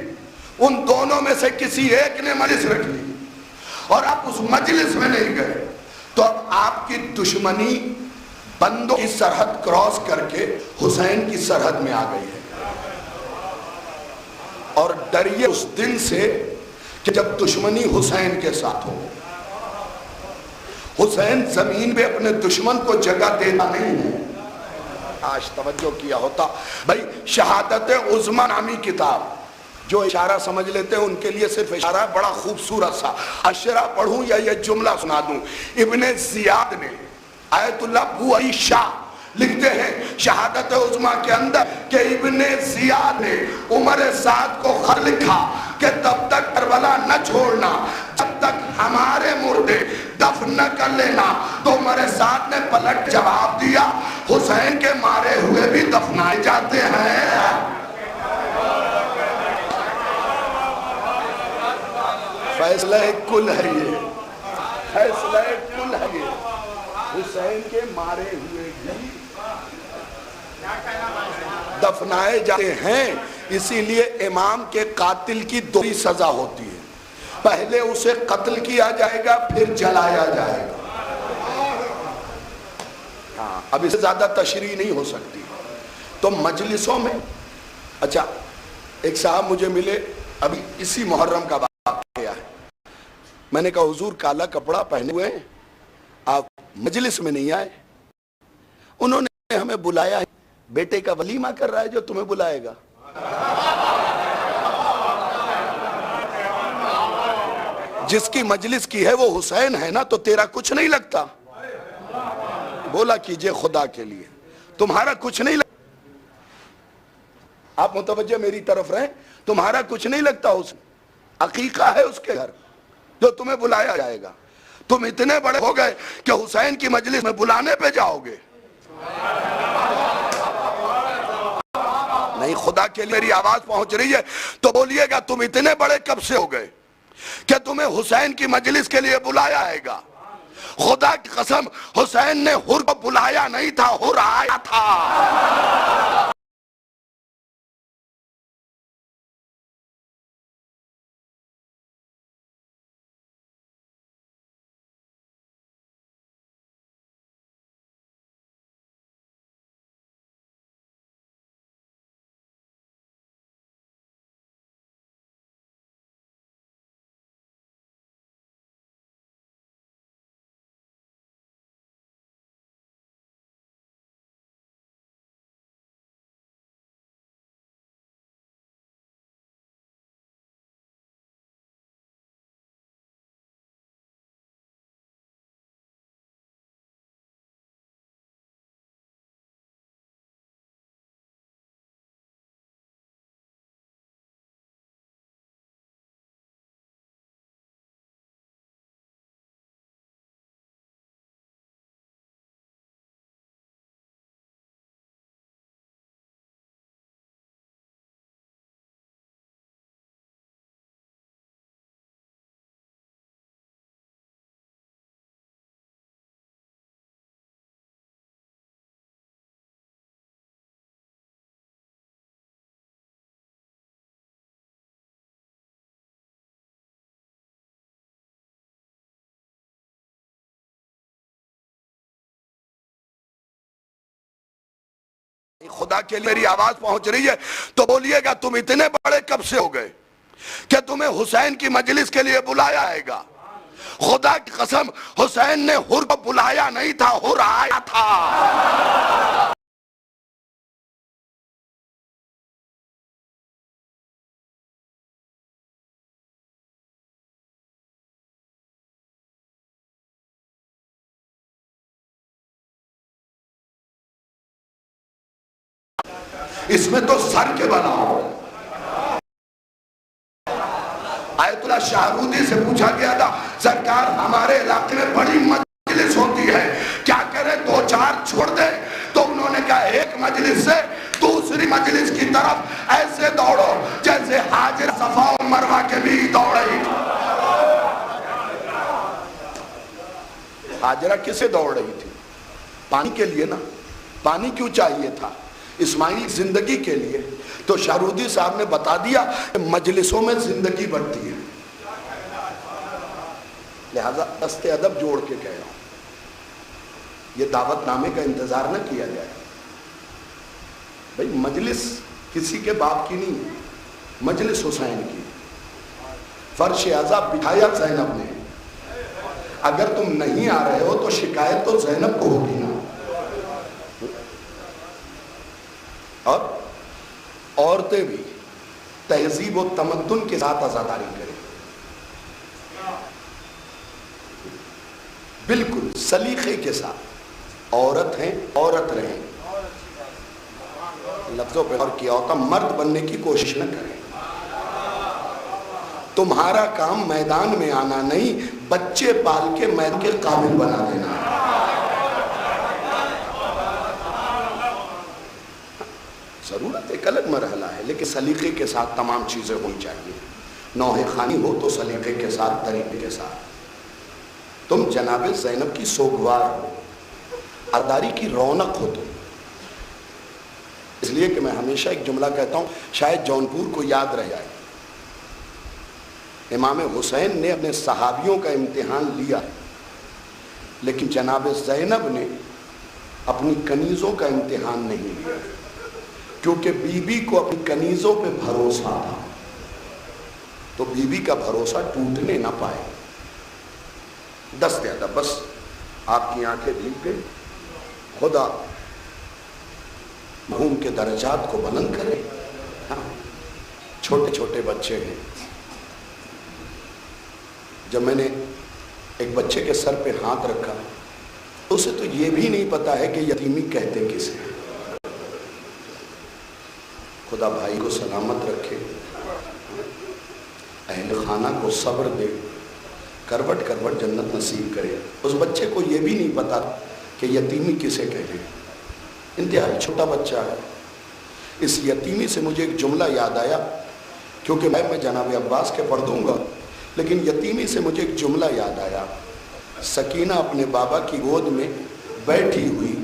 ان دونوں میں سے کسی ایک نے مجلس رکھ لی اور آپ اس مجلس میں نہیں گئے تو اب آپ کی دشمنی بندوں کی سرحد کراس کر کے حسین کی سرحد میں آ گئی ہے. اور ڈریے اس دن سے کہ جب دشمنی حسین کے ساتھ ہو. حسین زمین پہ اپنے دشمن کو جگہ دیتا نہیں ہے. کاش توجہ کیا ہوتا. بھائی شہادت عظمی نامی کتاب جو اشارہ سمجھ لیتے ہیں ان کے لیے صرف اشارہ بڑا خوبصورت سا اشرہ پڑھوں یا یہ جملہ سنا دوں. ابن زیاد نے آیت اللہ بوئی شاہ لکھتے ہیں شہادت عظمی کے اندر کہ ابن زیاد نے عمر سعد کو خط لکھا کہ تب تک کربلا نہ چھوڑنا جب تک ہمارے مردے دفن نہ کر لینا. تو عمر سعد نے پلٹ جواب دیا حسین کے مارے ہوئے بھی دفنائے جاتے ہیں. فیصلہ کل ہے یہ, فیصلہ کل ہے یہ, حسین کے مارے ہوئے بھی دفنائے جاتے ہیں. اسی لیے امام کے قاتل کی دوہری سزا ہوتی ہے, پہلے اسے قتل کیا جائے گا پھر جلایا جائے گا. ہاں اب اس سے زیادہ تشریح نہیں ہو سکتی. تو مجلسوں میں اچھا ایک صاحب مجھے ملے ابھی اسی محرم کا واقعہ ہے. میں نے کہا حضور کالا کپڑا پہنے ہوئے ہیں آپ مجلس میں نہیں آئے. انہوں نے ہمیں بلایا ہے, بیٹے کا ولیمہ کر رہا ہے جو تمہیں بلائے گا. جس کی مجلس کی ہے وہ حسین ہے نا, تو تیرا کچھ نہیں لگتا. بولا کیجئے خدا کے لیے تمہارا کچھ نہیں لگتا. آپ متوجہ میری طرف رہیں, تمہارا کچھ نہیں لگتا. اس عقیقہ ہے اس کے گھر جو تمہیں بلایا جائے گا. تم اتنے بڑے ہو گئے کہ حسین کی مجلس میں بلانے پہ جاؤ گے. نہیں, خدا کے لیے میری آواز پہنچ رہی ہے تو بولیے گا تم اتنے بڑے کب سے ہو گئے کہ تمہیں حسین کی مجلس کے لیے بلایا ہے گا. خدا کی قسم حسین نے حر کو بلایا نہیں تھا, حر آیا تھا. خدا کے لیے میری آواز پہنچ رہی ہے تو بولیے گا تم اتنے بڑے کب سے ہو گئے کہ تمہیں حسین کی مجلس کے لیے بلایا ہے گا. خدا کی قسم حسین نے حر کو بلایا نہیں تھا, حر آیا تھا. اس میں تو سر کے بناؤ. آیت اللہ شاہرودی سے پوچھا گیا تھا سرکار ہمارے علاقے میں بڑی مجلس ہوتی ہے, کیا کرے, دو چار چھوڑ دے؟ تو انہوں نے کہا ایک مجلس سے دوسری مجلس کی طرف ایسے دوڑو جیسے حاجر صفا و مروہ کے بھی دوڑ رہی. حاجرہ کسے دوڑ رہی تھی؟ پانی کے لیے نا. پانی کیوں چاہیے تھا؟ اسماعیل زندگی کے لیے. تو شاہرودی صاحب نے بتا دیا کہ مجلسوں میں زندگی بڑھتی ہے, لہذا دست ادب جوڑ کے کہہ رہا ہوں یہ دعوت نامے کا انتظار نہ کیا جائے. بھئی مجلس کسی کے باپ کی نہیں ہے, مجلس حسین کی. فرش عذاب بٹھایا زینب نے. اگر تم نہیں آ رہے ہو تو شکایت تو زینب کو ہوگی نا. عورتیں بھی تہذیب و تمدن کے ساتھ عزاداری کریں، بالکل سلیقے کے ساتھ۔ عورت ہیں عورت رہیں، لفظوں پہ غور کیا ہوتا، مرد بننے کی کوشش نہ کریں۔ تمہارا کام میدان میں آنا نہیں، بچے پال کے میدان کے قابل بنا دینا ہے۔ ضرورت ایک الگ مرحلہ ہے، لیکن سلیقے کے ساتھ تمام چیزیں ہونی چاہیے۔ نوح خانی ہو تو سلیقے کے ساتھ، طریقے کے ساتھ۔ تم جناب زینب کی سوگوار ہو، عزاداری کی رونق ہو تم۔ اس لیے کہ میں ہمیشہ ایک جملہ کہتا ہوں، شاید جونپور کو یاد رہ جائے، امام حسین نے اپنے صحابیوں کا امتحان لیا، لیکن جناب زینب نے اپنی کنیزوں کا امتحان نہیں لیا، کیونکہ بی بی کو اپنی کنیزوں پہ بھروسہ تھا، تو بی بی کا بھروسہ ٹوٹنے نہ پائے۔ دست ادب، بس آپ کی آنکھیں بھیگ گئی، خدا مرحوم کے درجات کو بلند کرے۔ ہاں، چھوٹے چھوٹے بچے ہیں، جب میں نے ایک بچے کے سر پہ ہاتھ رکھا، اسے تو یہ بھی نہیں پتا ہے کہ یتیمی کہتے کسے۔ خدا بھائی کو سلامت رکھے، اہل خانہ کو صبر دے، کروٹ کروٹ جنت نصیب کرے۔ اس بچے کو یہ بھی نہیں پتا کہ یتیمی کسے کہتے ہیں، انتہائی چھوٹا بچہ ہے۔ اس یتیمی سے مجھے ایک جملہ یاد آیا، کیونکہ میں جناب عباس کے پڑھ دوں گا، لیکن یتیمی سے مجھے ایک جملہ یاد آیا۔ سکینہ اپنے بابا کی گود میں بیٹھی ہوئی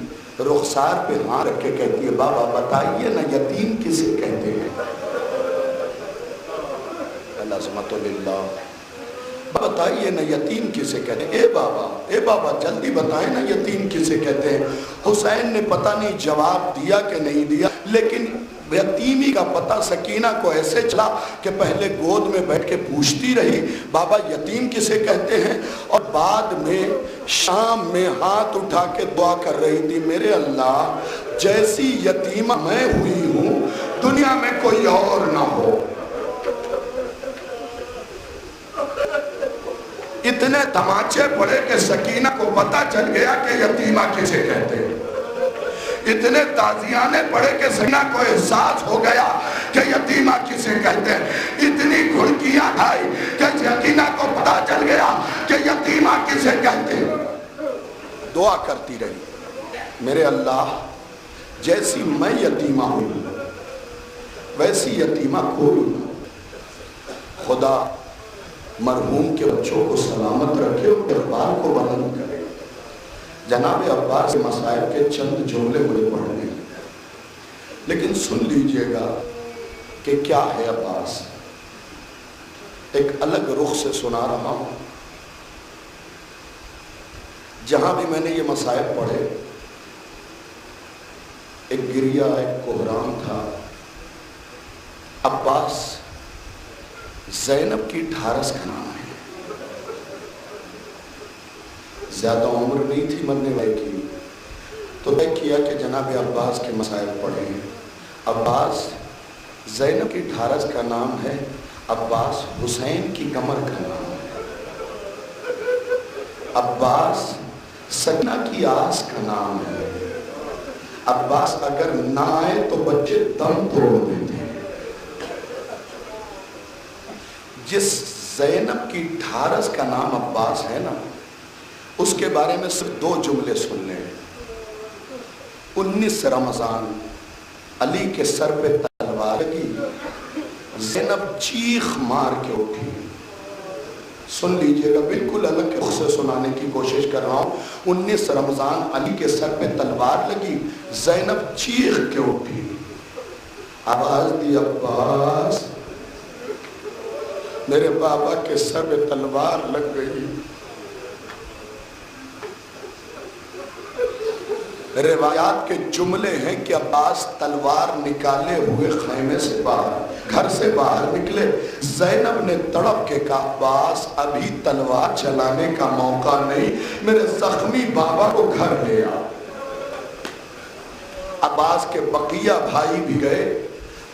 رخسار پہ ہاں رکھ کے کہتی ہے، بابا بتائیے نا یتیم کسے کہتے ہیں؟ العظمت للہ، بتائیے نا یتیم کسے کہتے ہیں؟ اے بابا جلدی بتائیں نا یتیم کسے کہتے ہیں؟ حسین نے پتہ نہیں جواب دیا کہ نہیں دیا، لیکن یتیمی کا پتہ سکینہ کو ایسے چلا کہ پہلے گود میں بیٹھ کے پوچھتی رہی، بابا یتیم کسے کہتے ہیں، اور بعد میں شام میں ہاتھ اٹھا کے دعا کر رہی تھی، میرے اللہ جیسی یتیمہ میں ہوئی ہوں دنیا میں کوئی اور نہ ہو۔ اتنے تماچے پڑے کہ سکینہ کو پتہ چل گیا کہ یتیمہ کسے کہتے ہیں، اتنے تازیانے پڑے کہ سکینہ کو احساس ہو گیا کہ یتیمہ کسے کہتے ہیں، اتنی گھڑکیاں آئی کہ سکینہ کو پتہ چل گیا کہ یتیمہ کسے کہتے ہیں۔ دعا کرتی رہی، میرے اللہ جیسی میں یتیمہ ہوں ویسی یتیمہ کوئی نہ۔ خدا مرحوم کے بچوں کو سلامت رکھے اور اقبال کو بلند کرے۔ جناب عباس کے مسائل کے چند جملے مجھے پڑھنے ہیں، لیکن سن لیجئے گا کہ کیا ہے عباس، ایک الگ رخ سے سنا رہا ہوں۔ جہاں بھی میں نے یہ مسائل پڑھے، ایک گریہ ایک کوہرام تھا۔ عباس زینب کی ٹھارس کا نام ہے، زیادہ عمر نہیں تھی مرنے والے کی، تو طے کیا کہ جناب عباس کے مسائل پڑھیں ہیں۔ عباس زینب کی ٹھارس کا نام ہے، عباس حسین کی کمر کا نام ہے، عباس سکینہ کی آس کا نام ہے، عباس اگر نہ آئے تو بچے دم توڑ دیتے ہیں۔ جس زینب کی ٹھارس کا نام عباس ہے نا، اس کے بارے میں صرف 2 جملے سن لیں۔ 19 رمضان علی کے سر پہ تلوار لگی، زینب چیخ مار کے اٹھی۔ سن لیجئے گا، بالکل الگ رخ سے سنانے کی کوشش کر رہا ہوں۔ 19 رمضان علی کے سر پہ تلوار لگی، زینب چیخ کے اٹھی، آواز دی عباس میرے بابا کے سر پہ تلوار لگ گئی۔ روایات کے جملے ہیں کہ عباس تلوار نکالے ہوئے خیمے سے باہر، گھر سے باہر نکلے، زینب نے تڑپ کے کہا عباس ابھی تلوار چلانے کا موقع نہیں، میرے زخمی بابا کو گھر لے آ۔ عباس کے بقیہ بھائی بھی گئے،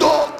2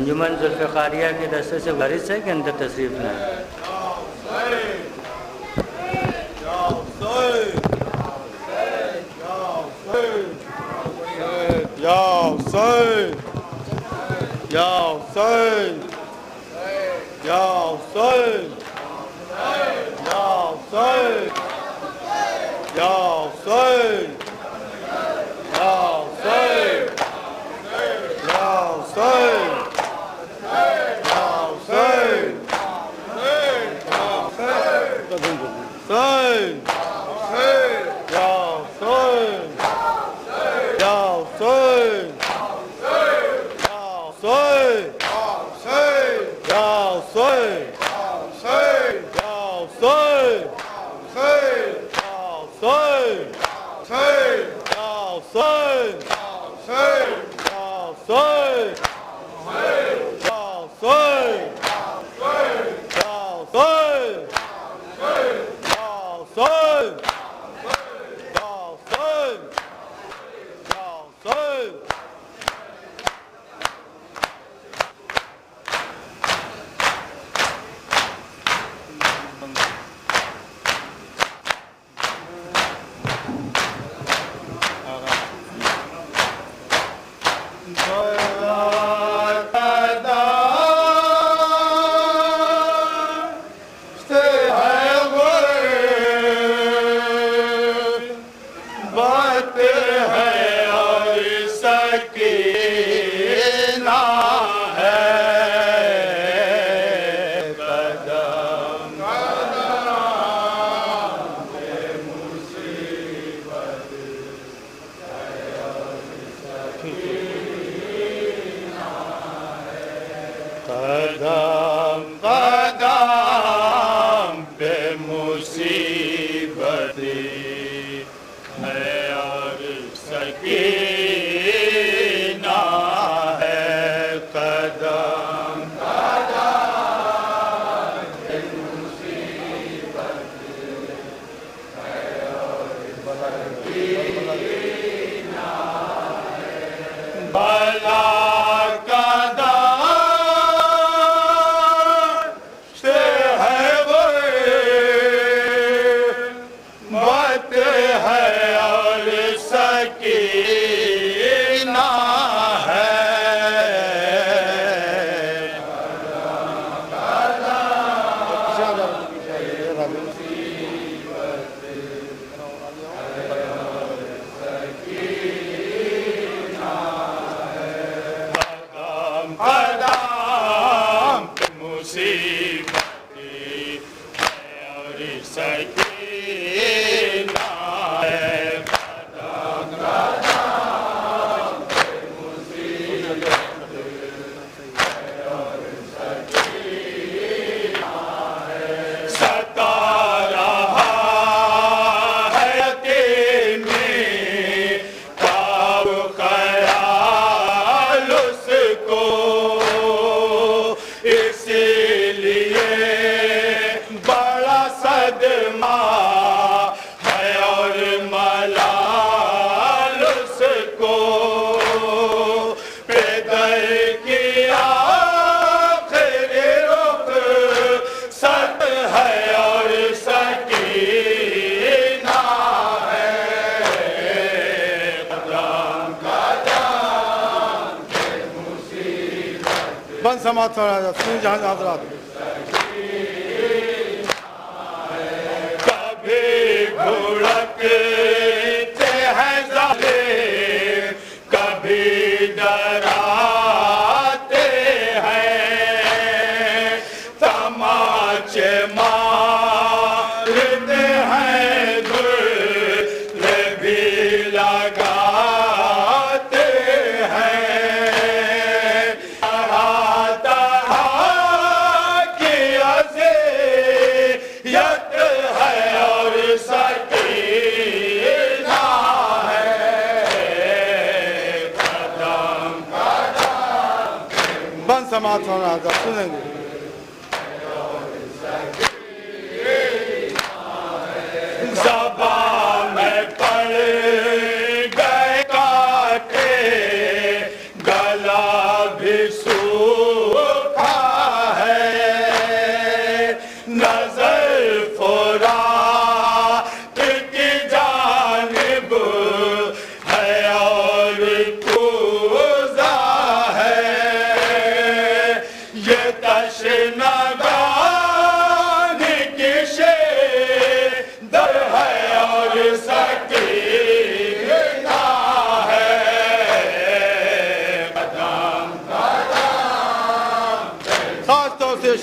انجمن ذوالفقاریہ کے دستے سے گزارش ہے کہ اندر تشریف لائیں. یا حسین یا حسین یا حسین یا حسین یا حسین یا حسین یا حسین سماعت جہاں حضرات کبھی بھڑکتے ہیں ظالم کبھی ڈراتے ہیں تماچے مارتے ہیں دل بھی لگاتے ہیں سماعت ہونا تھا سنیں گے زبان میں پڑ گئے کاٹے گلا بھی سو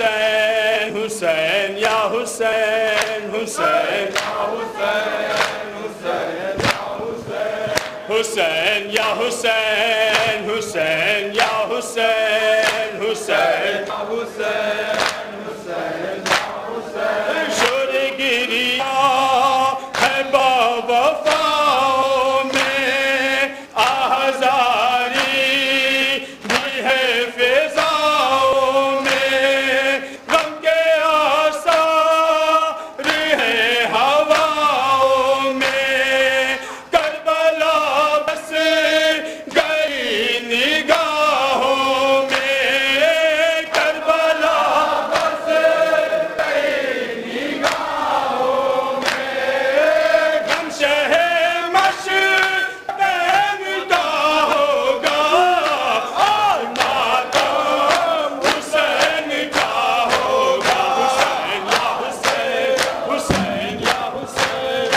حسین حسین یا حسین حسین حسین یا حسین حسین یا حسین حسین شور گریا ہے با وفاؤں میں آہزاری بھی ہے فضاؤں میں غم کے آثار ہیں ہواؤں میں کربلا بس گئی نگاہوں میں کربلا بس گئی نگاہوں میں غم شہ مشتاق کا ہوگا اور ماتم حسین کا ہوگا حسین یا حسین حسین یا حسین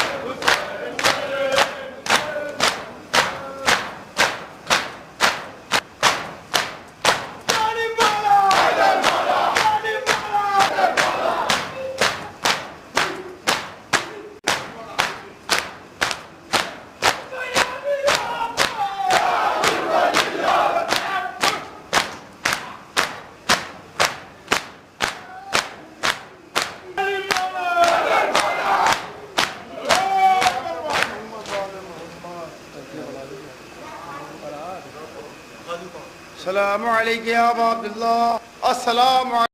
السلام علیکم یا ابا عبداللہ. السلام علیکم.